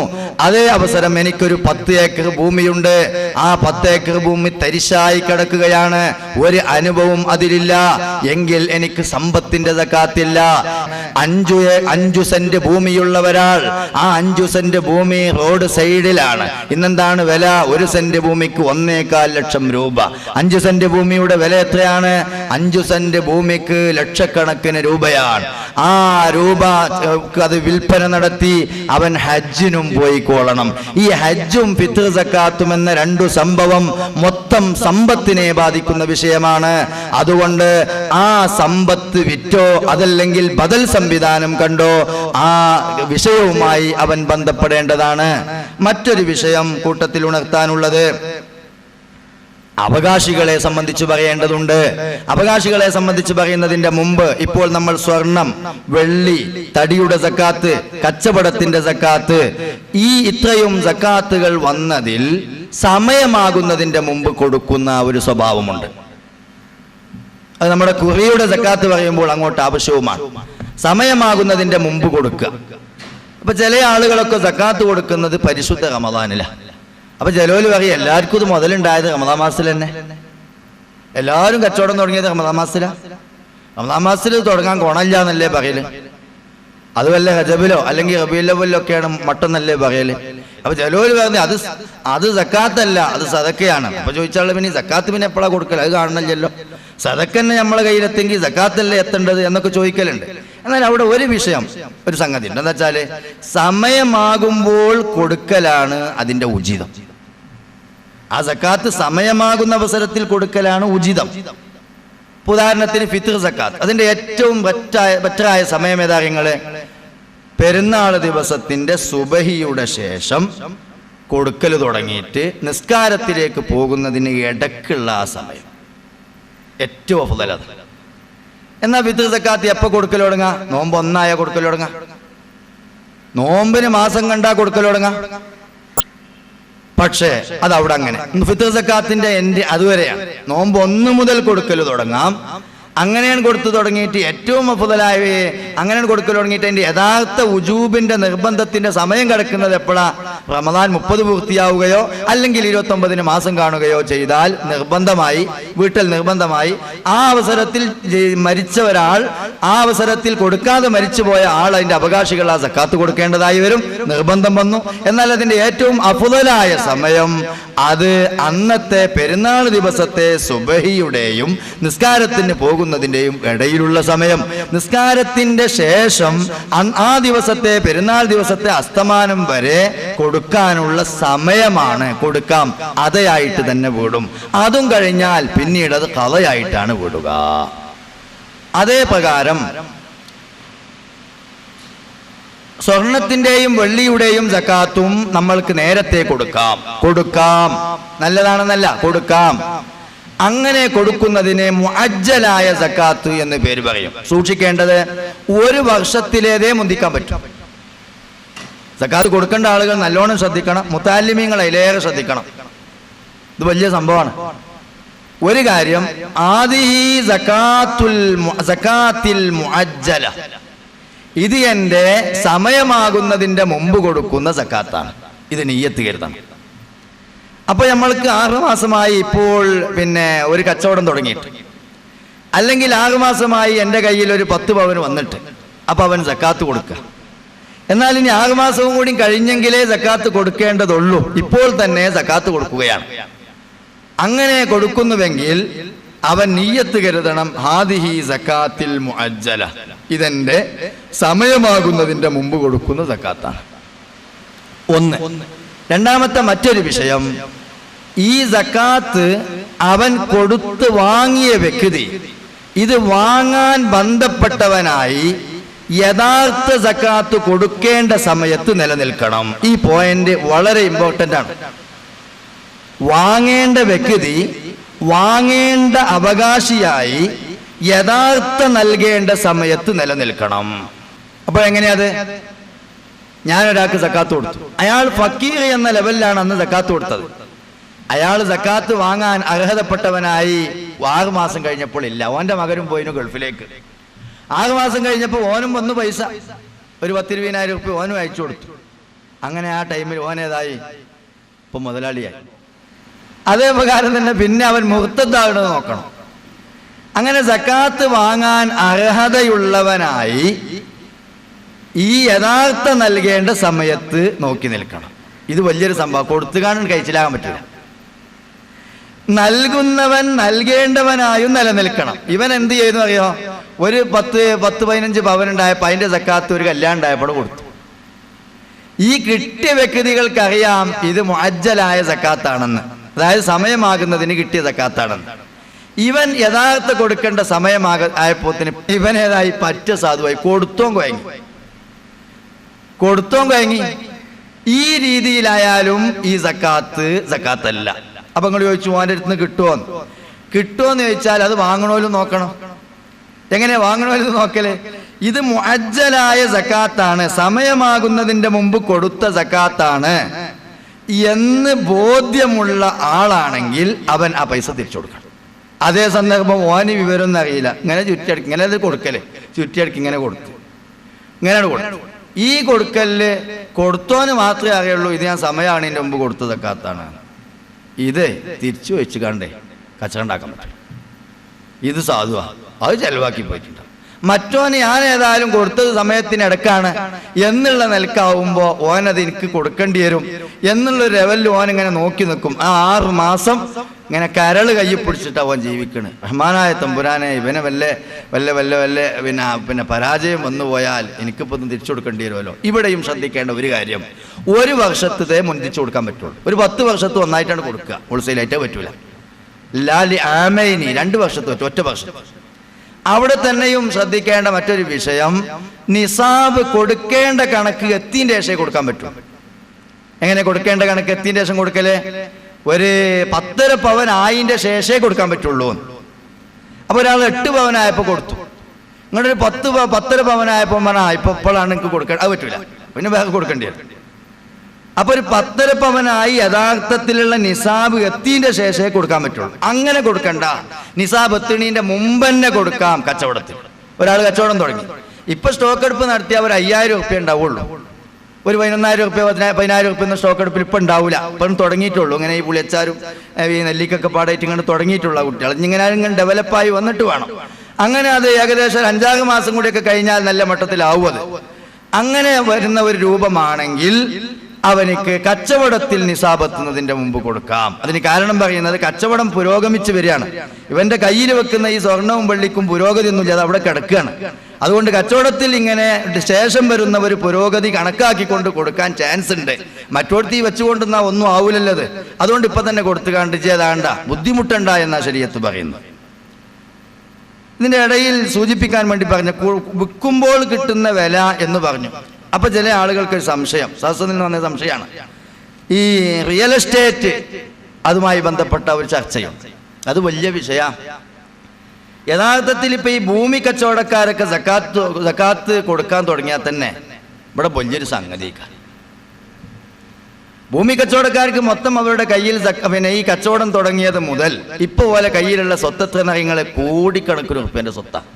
അതേ അവസരം എനിക്കൊരു 10 ഏക്കർ ഭൂമിയുണ്ട്, ആ 10 ഏക്കർ ഭൂമി തരിശായി കിടക്കുകയാണ്, ഒരു അനുഭവം അതിലില്ല എങ്കിൽ എനിക്ക് സമ്പത്തിന്റെ സക്കാത്തില്ല. 5 സെന്റ് ഭൂമിയുള്ള ഒരാൾ, ആ 5 സെന്റ് ഭൂമി റോഡ് സൈഡിലാണ്. ഇന്നെന്താണ് വില? 1 സെന്റ് ഭൂമിക്ക് 1.25 ലക്ഷം രൂപ. 5 സെന്റ് ഭൂമിയുടെ വില എത്രയാണ്? 5 സെന്റ് ഭൂമിക്ക് ലക്ഷക്കണക്കിന് രൂപയാണ്. ആ രൂപ അത് വിൽപ്പന നടത്തി അവൻ ഹജ്ജിനും പോയിക്കോളണം. ഈ ഹജ്ജും ഫിത്ർ സക്കാത്തും എന്ന 2 സംഭവം മൊത്തം സമ്പത്തിനെ ബാധിക്കുന്ന വിഷയമാണ്. അതുകൊണ്ട് ആ സമ്പത്ത് വിറ്റോ അതല്ലെങ്കിൽ ബദൽ സംവിധാനം കണ്ടോ ആ വിഷയവുമായി അവൻ ബന്ധപ്പെടേണ്ടതാണ്. മറ്റൊരു വിഷയം കൂട്ടത്തിൽ ഉണർത്താനുള്ളത് അവകാശികളെ സംബന്ധിച്ച് പറയേണ്ടതുണ്ട്. അവകാശികളെ സംബന്ധിച്ച് പറയുന്നതിന്റെ മുമ്പ് ഇപ്പോൾ നമ്മൾ സ്വർണം, വെള്ളി, തടിയുടെ സക്കാത്ത്, കച്ചവടത്തിന്റെ സക്കാത്ത്, ഈ ഇത്രയും സക്കാത്തുകൾ വന്നതിൽ സമയമാകുന്നതിന്റെ മുമ്പ് കൊടുക്കുന്ന ഒരു സ്വഭാവമുണ്ട്. അത് നമ്മുടെ കുറിയുടെ സക്കാത്ത് പറയുമ്പോൾ അങ്ങോട്ട് ആവശ്യവുമാണ്. സമയമാകുന്നതിന്റെ മുമ്പ് കൊടുക്കുക. അപ്പൊ ചില ആളുകളൊക്കെ സക്കാത്ത് കൊടുക്കുന്നത് പരിശുദ്ധ റമദാനിലാണ്. അപ്പൊ ജലോല് പറയും എല്ലാവർക്കും ഇത് മുതലുണ്ടായത് റമദാൻ മാസത്തിൽ തന്നെ, എല്ലാവരും കച്ചവടം തുടങ്ങിയത് റമദാൻ മാസത്തിലാണ്. റമദാൻ മാസത്തിൽ തുടങ്ങാൻ ഗുണമില്ല എന്നല്ലേ പറയല്. അതുമല്ല റജബിലോ അല്ലെങ്കിൽ റബീഉൽ അവ്വലിലൊക്കെയാണ് മട്ടെന്നല്ലേ പറയല്. അപ്പൊ ജലോല് പറഞ്ഞ് അത് സക്കാത്തല്ല, അത് സദക്കയാണ്. അപ്പൊ ചോദിച്ചാൽ പിന്നെ സക്കാത്ത് പിന്നെ എപ്പോഴാ കൊടുക്കല്? അത് കാണണല്ലോ. സദക്ക തന്നെ നമ്മളെ കയ്യിലെത്തെങ്കിൽ സക്കാത്തല്ലേ എത്തേണ്ടത് എന്നൊക്കെ ചോദിക്കലുണ്ട്. എന്നാൽ അവിടെ ഒരു വിഷയം, ഒരു സംഗതി ഉണ്ട്. എന്താ വെച്ചാല് സമയമാകുമ്പോൾ കൊടുക്കലാണ് അതിന്റെ ഉചിതം. ആ സക്കാത്ത് സമയമാകുന്ന അവസരത്തിൽ കൊടുക്കലാണ് ഉചിതം. ഉദാഹരണത്തിന് ഫിത്ർ സക്കാത്ത്, അതിൻ്റെ ഏറ്റവും ബെറ്ററായ സമയം ഏതാ നിങ്ങൾ? പെരുന്നാൾ ദിവസത്തിൻ്റെ സുബഹിയുടെ ശേഷം കൊടുക്കൽ തുടങ്ങിയിട്ട് നിസ്കാരത്തിലേക്ക് പോകുന്നതിന് ഇടക്കുള്ള ആ സമയം ഏറ്റവും അഫ്ളൽ. എന്നാൽ ഫിത്ർ സക്കാത്ത് എപ്പോൾ കൊടുക്കൽ തുടങ്ങാ? നോമ്പ് 1 കൊടുക്കൽ തുടങ്ങാ. നോമ്പിന് മാസം കണ്ടാ കൊടുക്കൽ തുടങ്ങാ. പക്ഷേ അതവിടെ അങ്ങനെ ഫിത്ർ സക്കാത്തിന്റെ അതുവരെയാണ്. നോമ്പ് 1 മുതൽ കൊടുക്കൽ തുടങ്ങാം. അങ്ങനെയാണ് കൊടുത്തു തുടങ്ങിയിട്ട് ഏറ്റവും അഫ്ളലായവയെ അങ്ങനെയാണ് കൊടുക്കൽ തുടങ്ങിയിട്ട് അതിൻ്റെ യഥാർത്ഥ ഉജൂബിന്റെ നിർബന്ധത്തിന്റെ സമയം കിടക്കുന്നത് എപ്പോഴാ? റമദാൻ 30 പൂർത്തിയാവുകയോ അല്ലെങ്കിൽ 29 മാസം കാണുകയോ ചെയ്താൽ നിർബന്ധമായി, വീട്ടിൽ നിർബന്ധമായി ആ അവസരത്തിൽ മരിച്ച ഒരാൾ, ആ അവസരത്തിൽ കൊടുക്കാതെ മരിച്ചുപോയ ആൾ അതിന്റെ അവകാശികൾ ആ സക്കാത്ത് കൊടുക്കേണ്ടതായി വരും, നിർബന്ധം വന്നു. എന്നാൽ അതിന്റെ ഏറ്റവും അഫ്ളലായ സമയം അത് അന്നത്തെ പെരുന്നാൾ ദിവസത്തെ സുബഹിയുടെയും നിസ്കാരത്തിന് പോകുന്നതിൻ്റെയും ഇടയിലുള്ള സമയം. നിസ്കാരത്തിന്റെ ശേഷം ആ ദിവസത്തെ പെരുന്നാൾ ദിവസത്തെ അസ്തമാനം വരെ കൊടുക്കാനുള്ള സമയമാണ്. കൊടുക്കാം, അതയായിട്ട് തന്നെ വിടും. അതും കഴിഞ്ഞാൽ പിന്നീട് അത് ഖളയായിട്ടാണ് വിടുക. അതേ പ്രകാരം സ്വർണത്തിന്റെയും വെള്ളിയുടെയും സക്കാത്തും നമ്മൾക്ക് നേരത്തെ കൊടുക്കാം. നല്ലതാണെന്നല്ല, കൊടുക്കാം. അങ്ങനെ കൊടുക്കുന്നതിനെ മുഅജ്ജലായ സക്കാത്ത് എന്ന് പേര് പറയും. സൂക്ഷിക്കേണ്ടത് 1 വർഷത്തിലേതേ മുന്തിക്കാൻ പറ്റും. സക്കാത്ത് കൊടുക്കേണ്ട ആളുകൾ നല്ലോണം ശ്രദ്ധിക്കണം. മുതഅല്ലിമീങ്ങൾ അതിലേറെ ശ്രദ്ധിക്കണം. ഇത് വലിയ സംഭവമാണ്. ഒരു കാര്യം, ആദിഹി സക്കാത്തിൽ മുഅജ്ജല, ഇത് എൻ്റെ സമയമാകുന്നതിൻ്റെ മുമ്പ് കൊടുക്കുന്ന സക്കാത്താണ്. ഇത് നിയ്യത്ത് കരുതണം. അപ്പൊ നമ്മൾക്ക് 6 മാസമായി ഇപ്പോൾ ഒരു കച്ചവടം തുടങ്ങിയിട്ട്, അല്ലെങ്കിൽ 6 മാസമായി എൻ്റെ കയ്യിൽ ഒരു 10 പവന് വന്നിട്ട്, അപ്പൊ അവൻ സക്കാത്ത് കൊടുക്കുക. എന്നാൽ ഇനി 6 മാസവും കൂടി കഴിഞ്ഞെങ്കിലേ സക്കാത്ത് കൊടുക്കേണ്ടതുള്ളൂ. ഇപ്പോൾ തന്നെ സക്കാത്ത് കൊടുക്കുകയാണ്. അങ്ങനെ കൊടുക്കുന്നുവെങ്കിൽ അവൻ നിയ്യത്ത് കരുതണം, ഹാദിഹി സക്കാത്തിൽ മുഅജ്ജല, ഇതെന്റെ സമയമാകുന്നതിന്റെ മുമ്പ് കൊടുക്കുന്ന സക്കാത്താണ്. 1. രണ്ടാമത്തെ മറ്റൊരു വിഷയം, ഈ സക്കാത്ത് അവൻ കൊടുത്ത് വാങ്ങിയ വ്യക്തി ഇത് വാങ്ങാൻ ബന്ധപ്പെട്ടവനായി യഥാർത്ഥ സക്കാത്ത് കൊടുക്കേണ്ട സമയത്ത് നിലനിൽക്കണം. ഈ പോയിന്റ് വളരെ ഇമ്പോർട്ടൻ്റ് ആണ്. വാങ്ങേണ്ട വ്യക്തി വാങ്ങേണ്ട അവകാശിയായി യഥാർത്ഥ നൽകേണ്ട സമയത്ത് നിലനിൽക്കണം. അപ്പോൾ എങ്ങനെയത്? ഞാനൊരാൾക്ക് സക്കാത്ത് കൊടുത്തു, അയാൾ ഫക്കീർ എന്ന ലെവലിലാണ് അന്ന് സക്കാത്ത് കൊടുത്തത്. അയാൾ സക്കാത്ത് വാങ്ങാൻ അർഹതപ്പെട്ടവനായി 6 മാസം കഴിഞ്ഞപ്പോൾ ഇല്ല. ഓന്റെ മകനും പോയിന് ഗൾഫിലേക്ക്. 6 മാസം കഴിഞ്ഞപ്പോൾ ഓനും വന്നു പൈസ, ഒരു 10-20,000 രൂപ ഓനും അയച്ചു കൊടുത്തു. അങ്ങനെ ആ ടൈമിൽ ഓനേതായി? ഇപ്പൊ മുതലാളിയായി. അതേ പ്രകാരം തന്നെ പിന്നെ അവൻ മുർത്തദ്ദാകണമെന്ന് നോക്കണം. അങ്ങനെ സക്കാത്ത് വാങ്ങാൻ അർഹതയുള്ളവനായി ഈ യഥാർത്ഥ നൽകേണ്ട സമയത്ത് നോക്കി നിൽക്കണം. ഇത് വലിയൊരു സംഭവം. കൊടുത്തു കാണാൻ കഴിച്ചിലാകാൻ പറ്റില്ല. നൽകുന്നവൻ നൽകേണ്ടവനായും നിലനിൽക്കണം. ഇവൻ എന്ത് ചെയ്തു അറിയോ? ഒരു 10-15 പവനുണ്ടായപ്പോൾ അതിന്റെ സക്കാത്ത് ഒരു കല്യാണം ഉണ്ടായപ്പോൾ കൊടുത്തു. ഈ കിട്ടിയ വ്യക്തികൾക്കറിയാം ഇത് മുഅജ്ജലായ സക്കാത്താണെന്ന്, അതായത് സമയമാകുന്നതിന് കിട്ടിയ സക്കാത്താണെന്ന്. ഇവൻ യഥാർത്ഥ കൊടുക്കേണ്ട സമയമായപ്പോത്തിന് ഇവനേതായി പറ്റ സാധുവായി കൊടുത്തോം കൊയങ്ങി. ഈ രീതിയിലായാലും ഈ സക്കാത്തല്ല. അപ്പൊ നിങ്ങൾ ചോദിച്ചു, മോൻ്റെ അടുത്ത് നിന്ന് കിട്ടുമോന്ന് ചോദിച്ചാൽ അത് വാങ്ങണോലും നോക്കണം. എങ്ങനെ വാങ്ങണോലും നോക്കല്? ഇത് മുഅജ്ജലായ സക്കാത്താണ്, സമയമാകുന്നതിന്റെ മുമ്പ് കൊടുത്ത സക്കാത്താണ് എന്ന് ബോധ്യമുള്ള ആളാണെങ്കിൽ അവൻ ആ പൈസ തിരിച്ചു കൊടുക്കണം. അതേ സന്ദർഭം ഓന് വിവരമൊന്നും അറിയില്ല, ഇങ്ങനെ ചുറ്റിയടക്കി, ഇങ്ങനെ അത് കൊടുക്കല്, ചുറ്റിയടക്കി ഇങ്ങനെ കൊടുത്തു, ഇങ്ങനെയാണ് കൊടുത്തു. ഈ കൊടുക്കലില് കൊടുത്തോന് മാത്രമേ അറിയുള്ളൂ ഇത് ഞാൻ സമയമാണ് ഇതിന്റെ മുമ്പ് കൊടുത്ത സക്കാത്താണ്. ഇത് തിരിച്ചു വെച്ച് കണ്ടേ കച്ചവടം ഉണ്ടാക്കാൻ പറ്റും. ഇത് സാധുവാ, അത് ചെലവാക്കി പോയിട്ടുണ്ട്. മറ്റോന് ഞാൻ ഏതായാലും കൊടുത്തത് സമയത്തിനിടക്കാണ് എന്നുള്ള നിലക്കാവുമ്പോൾ ഓനത് എനിക്ക് കൊടുക്കേണ്ടി വരും എന്നുള്ളൊരു ലെവലിൽ ഓൻ ഇങ്ങനെ നോക്കി നിൽക്കും. ആ 6 മാസം ഇങ്ങനെ കരൾ കയ്യിൽ പിടിച്ചിട്ട് അവൻ ജീവിക്കണ്. റഹ്മാനായ തമ്പുരാനെ, ഇവനെ പിന്നെ പരാജയം വന്നു പോയാൽ എനിക്കിപ്പോൾ ഒന്നും തിരിച്ചു കൊടുക്കേണ്ടി വരുമല്ലോ. ഇവിടെയും ശ്രദ്ധിക്കേണ്ട ഒരു കാര്യം, 1 വർഷത്തെ മുന്തിച്ചു കൊടുക്കാൻ പറ്റുള്ളൂ. ഒരു 10 വർഷത്ത് ഒന്നായിട്ടാണ് കൊടുക്കുക, ഹോൾസെയിലായിട്ടേ പറ്റൂല. ലാലി ആമൈനി 2 വർഷത്തെ ഒറ്റ വർഷം. അവിടെ തന്നെയും ശ്രദ്ധിക്കേണ്ട മറ്റൊരു വിഷയം, നിസാബ് കൊടുക്കേണ്ട കണക്ക് എത്തിൻ്റെ ശേഷം കൊടുക്കാൻ പറ്റും. എങ്ങനെ കൊടുക്കേണ്ട കണക്ക് എത്തിൻ്റെ ശേഷം കൊടുക്കല്? ഒരു 10.5 പവൻ ആയിൻ്റെ ശേഷമേ കൊടുക്കാൻ പറ്റുള്ളൂ. അപ്പൊ ഒരാൾ 8 പവനായപ്പോൾ കൊടുത്തു, നിങ്ങളൊരു 10.5 പവനായപ്പോൾ പറഞ്ഞാൽ ഇപ്പോഴാണ് നിങ്ങൾക്ക് കൊടുക്കാൻ, അത് പറ്റൂല, പിന്നെ വേറെ കൊടുക്കേണ്ടി വരും. അപ്പൊ ഒരു 10.5 പവനായി യഥാർത്ഥത്തിലുള്ള നിസാബ് എത്തിൻ്റെ ശേഷമേ കൊടുക്കാൻ പറ്റുള്ളൂ. അങ്ങനെ കൊടുക്കണ്ട, നിസാബ് എത്തിണീന്റെ മുമ്പ് തന്നെ കൊടുക്കാം. കച്ചവടത്തിൽ ഒരാൾ കച്ചവടം തുടങ്ങി, ഇപ്പൊ സ്റ്റോക്ക് എടുപ്പ് നടത്തിയാൽ ഒരു 5000 റുപ്യ ഉണ്ടാവുള്ളൂ. ഒരു 11,000 റുപ്യ 10,000 റുപ്യ സ്റ്റോക്ക് എടുപ്പിൽ ഇപ്പം ഉണ്ടാവില്ല. ഇപ്പം തുടങ്ങിയിട്ടുള്ളൂ. ഇങ്ങനെ ഈ പുളിയച്ചാരും ഈ നെല്ലിക്കൊക്കെ പാടായിട്ട് ഇങ്ങനെ തുടങ്ങിയിട്ടുള്ള കുട്ടികൾ ഇങ്ങനെ ഡെവലപ്പായി വന്നിട്ട് വേണം. അങ്ങനെ അത് ഏകദേശം 5-6 മാസം കൂടിയൊക്കെ കഴിഞ്ഞാൽ നല്ല മട്ടത്തിലാവും. അത് അങ്ങനെ വരുന്ന ഒരു രൂപമാണെങ്കിൽ അവനിക്ക് കച്ചവടത്തിൽ നിസാബ് എത്തുന്നതിന്റെ മുമ്പ് കൊടുക്കാം. അതിന് കാരണം പറയുന്നത് കച്ചവടം പുരോഗമിച്ച് വരികയാണ്. ഇവന്റെ കയ്യിൽ വെക്കുന്ന ഈ സ്വർണവും വെള്ളിക്കും പുരോഗതി ഒന്നുമില്ല, അത് അവിടെ കിടക്കുകയാണ്. അതുകൊണ്ട് കച്ചവടത്തിൽ ഇങ്ങനെ ശേഷം വരുന്നവർ പുരോഗതി കണക്കാക്കിക്കൊണ്ട് കൊടുക്കാൻ ചാൻസ് ഉണ്ട്. മറ്റോടത്തി വെച്ചുകൊണ്ടെന്നാ ഒന്നും ആവൂലല്ലത്. അതുകൊണ്ട് ഇപ്പൊ തന്നെ കൊടുത്തു കണ്ട് ചെയ്താണ്ട, ബുദ്ധിമുട്ടണ്ട എന്നാ ശരീഅത്ത് പറയുന്നത്. ഇതിന്റെ ഇടയിൽ സൂചിപ്പിക്കാൻ വേണ്ടി പറഞ്ഞു, വിൽക്കുമ്പോൾ കിട്ടുന്ന വില എന്ന് പറഞ്ഞു. അപ്പൊ ചില ആളുകൾക്ക് ഒരു സംശയം, സദസ്സിൽ നിന്ന് വന്ന സംശയമാണ്, ഈ റിയൽ എസ്റ്റേറ്റ് അതുമായി ബന്ധപ്പെട്ട ഒരു ചർച്ചയും. അത് വലിയ വിഷയമാണ്. യഥാർത്ഥത്തിൽ ഇപ്പൊ ഈ ഭൂമി കച്ചവടക്കാരൊക്കെ സക്കാത്ത് കൊടുക്കാൻ തുടങ്ങിയാൽ തന്നെ ഇവിടെ വലിയൊരു സംഗതിക്കാണ്. ഭൂമി കച്ചവടക്കാർക്ക് മൊത്തം അവരുടെ കയ്യിൽ പിന്നെ ഈ കച്ചവടം തുടങ്ങിയത് മുതൽ ഇപ്പൊ പോലെ കയ്യിലുള്ള സ്വത്ത് നയങ്ങളെ കോടിക്കണക്കിന് റുപ്യന്റെ സ്വത്താണ്.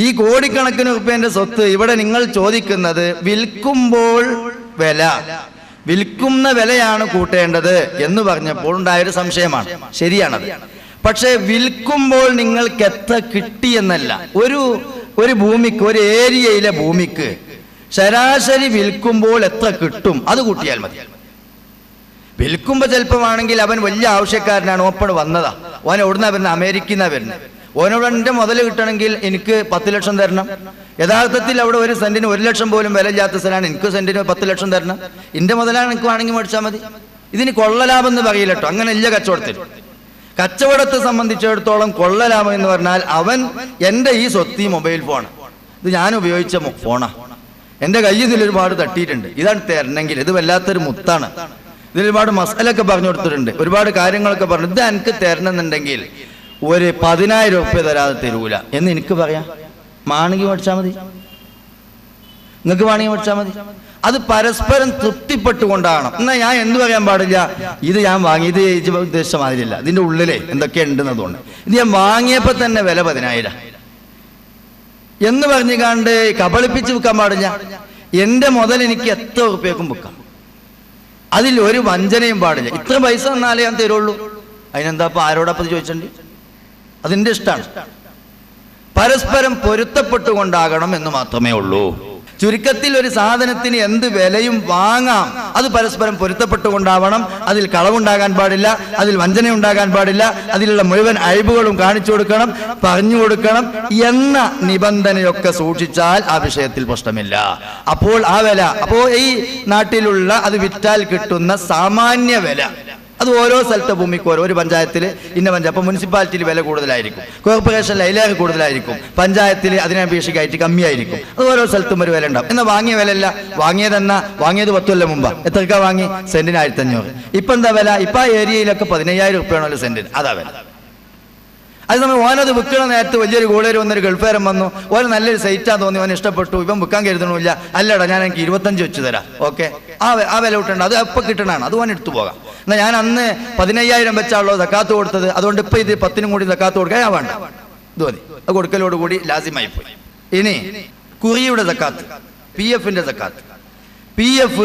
ഈ കോടിക്കണക്കിന് റുപ്യന്റെ സ്വത്ത് ഇവിടെ നിങ്ങൾ ചോദിക്കുന്നത് വിൽക്കുമ്പോൾ വില, വിൽക്കുന്ന വിലയാണ് കൂട്ടേണ്ടത് എന്ന് പറഞ്ഞപ്പോൾ ഉണ്ടായൊരു സംശയമാണ്. ശരിയാണത്. പക്ഷെ വിൽക്കുമ്പോൾ നിങ്ങൾക്ക് എത്ര കിട്ടിയെന്നല്ല, ഒരു ഭൂമിക്ക്, ഒരു ഏരിയയിലെ ഭൂമിക്ക് ശരാശരി വിൽക്കുമ്പോൾ എത്ര കിട്ടും അത് കൂട്ടിയാൽ മതി. വിൽക്കുമ്പോൾ ചിലപ്പോഴാണെങ്കിൽ അവൻ വലിയ ആവശ്യക്കാരനാണ്, ഓപ്പൺ വന്നതാ, ഓൻ എവിടുന്നാ വരുന്നത്, അമേരിക്കയിൽ നിന്നാ വരുന്നത്, ഓനോട് എൻ്റെ മുതൽ കിട്ടണമെങ്കിൽ എനിക്ക് 10 ലക്ഷം തരണം. യഥാർത്ഥത്തിൽ അവിടെ ഒരു സെന്റിന് 1 ലക്ഷം പോലും വില ഇല്ലാത്ത സ്ഥലമാണ്, എനിക്ക് സെന്റിന് 10 ലക്ഷം തരണം, എൻ്റെ മുതലാണ് എനിക്ക് വേണമെങ്കിൽ മേടിച്ചാൽ മതി. ഇതിന് കൊള്ളലാഭം എന്ന് പറയില്ല കേട്ടോ, അങ്ങനെ ഇല്ല കച്ചവടത്തിൽ. കച്ചവടത്തെ സംബന്ധിച്ചിടത്തോളം കൊള്ളലാഭം എന്ന് പറഞ്ഞാൽ അവൻ എൻ്റെ ഈ സ്വത്ത് മൊബൈൽ ഫോൺ, ഇത് ഞാൻ ഉപയോഗിച്ച ഫോണാ, എൻ്റെ കയ്യിൽ ഇതിൽ ഒരുപാട് തട്ടിയിട്ടുണ്ട്, ഇതാണ് തരണമെങ്കിൽ, ഇത് വല്ലാത്തൊരു മുത്താണ്, ഇതിൽ ഒരുപാട് മസാലൊക്കെ പറഞ്ഞു കൊടുത്തിട്ടുണ്ട്, ഒരുപാട് കാര്യങ്ങളൊക്കെ പറഞ്ഞു, ഇത് എനിക്ക് തരണമെന്നുണ്ടെങ്കിൽ ഒരു 10,000 റുപ്യ തരാതെ തരൂല എന്ന് എനിക്ക് പറയാം. മാണെങ്കിൽ മേടിച്ചാൽ മതി, നിങ്ങൾക്ക് വേണമെങ്കിൽ മേടിച്ചാൽ മതി. അത് പരസ്പരം തൃപ്തിപ്പെട്ടുകൊണ്ടാണ്. എന്നാൽ ഞാൻ എന്ത് പറയാൻ പാടില്ല, ഇത് ഞാൻ വാങ്ങിയത് ഉദ്ദേശിച്ച മാതിരിയല്ല, ഇതിന്റെ ഉള്ളിലെ എന്തൊക്കെ ഉണ്ടെന്നതുകൊണ്ട് ഇത് ഞാൻ വാങ്ങിയപ്പോൾ തന്നെ വില 10,000 എന്ന് പറഞ്ഞു കണ്ട് കബളിപ്പിച്ച് വിൽക്കാൻ പാടില്ല. എൻ്റെ മുതൽ എനിക്ക് എത്ര റുപ്യക്കും വിൽക്കാം, അതിൽ ഒരു വഞ്ചനയും പാടില്ല. ഇത്ര പൈസ തന്നാലേ ഞാൻ തരുള്ളൂ, അതിനെന്താ ഇപ്പൊ ആരോടപ്പം ചോദിച്ചിട്ടുണ്ട്, അതിൻ്റെ ഇഷ്ടമാണ്. പരസ്പരം പൊരുത്തപ്പെട്ടുകൊണ്ടാകണം എന്ന് മാത്രമേ ഉള്ളൂ. ചുരുക്കത്തിൽ ഒരു സാധനത്തിന് എന്ത് വിലയും വാങ്ങാം, അത് പരസ്പരം പൊരുത്തപ്പെട്ടുകൊണ്ടാവണം. അതിൽ കളവുണ്ടാകാൻ പാടില്ല, അതിൽ വഞ്ചന ഉണ്ടാകാൻ പാടില്ല, അതിലുള്ള മുഴുവൻ അഴിവുകളും കാണിച്ചു കൊടുക്കണം, പറഞ്ഞു കൊടുക്കണം എന്ന നിബന്ധനയൊക്കെ സൂക്ഷിച്ചാൽ ആ വിഷയത്തിൽ പ്രശ്നമില്ല. അപ്പോൾ ആ വില, അപ്പോൾ ഈ നാട്ടിലുള്ള അത് വിറ്റാൽ കിട്ടുന്ന സാമാന്യ വില, അത് ഓരോ സ്ഥലത്തെ ഭൂമിക്ക് ഒരു പഞ്ചായത്തിൽ ഇന്ന പഞ്ചായത്ത്, അപ്പോൾ മുനിസിപ്പാലിറ്റിയിൽ വില കൂടുതലായിരിക്കും, കോർപ്പറേഷനിൽ അതിലേറെ കൂടുതലായിരിക്കും, പഞ്ചായത്തിൽ അതിനപേക്ഷിക്കായിട്ട് കമ്മിയായിരിക്കും. അത് ഓരോ സ്ഥലത്തും ഒരു വില ഉണ്ടാവും. എന്നാൽ വാങ്ങിയ വിലയല്ല, വാങ്ങിയത് 10 കൊല്ലം മുമ്പ് എത്രക്കാ വാങ്ങി, സെന്റിന് 1500. ഇപ്പം എന്താ വില, ഇപ്പം ആ ഏരിയയിലൊക്കെ 15,000 റുപ്യാണല്ലോ സെന്റിന്, അതാ വില. അത് നമ്മൾ ഓനത് വിൽക്കണ നേരത്ത് വലിയൊരു ഗോളേര് വന്നൊരു ഗൾഫേരം വന്നു, ഓന് നല്ലൊരു സൈറ്റാ തോന്നി, ഓൻ ഇഷ്ടപ്പെട്ടു, ഇവൻ വിൽക്കാൻ കരുതണമില്ല, അല്ലടാ ഞാൻ എനിക്ക് 25 വെച്ച് തരാം, ഓക്കെ, ആ വില കിട്ടണ്ട, അത് അപ്പം കിട്ടണതാണ്, അത് ഓൻ എടുത്തു പോകാം. എന്നാൽ ഞാൻ അന്ന് 15,000 വെച്ചാണല്ലോ സക്കാത്ത് കൊടുത്തത്, അതുകൊണ്ട് ഇപ്പം ഇത് 10-നും കൂടി സക്കാത്ത് കൊടുക്കാൻ ഞാൻ വേണ്ട, ഇത് മതി, അത് കൊടുക്കലോടുകൂടി ലാസിമായി പോയി. ഇനി കുറിയുടെ സക്കാത്ത്, PF-ന്റെ സക്കാത്ത്, PF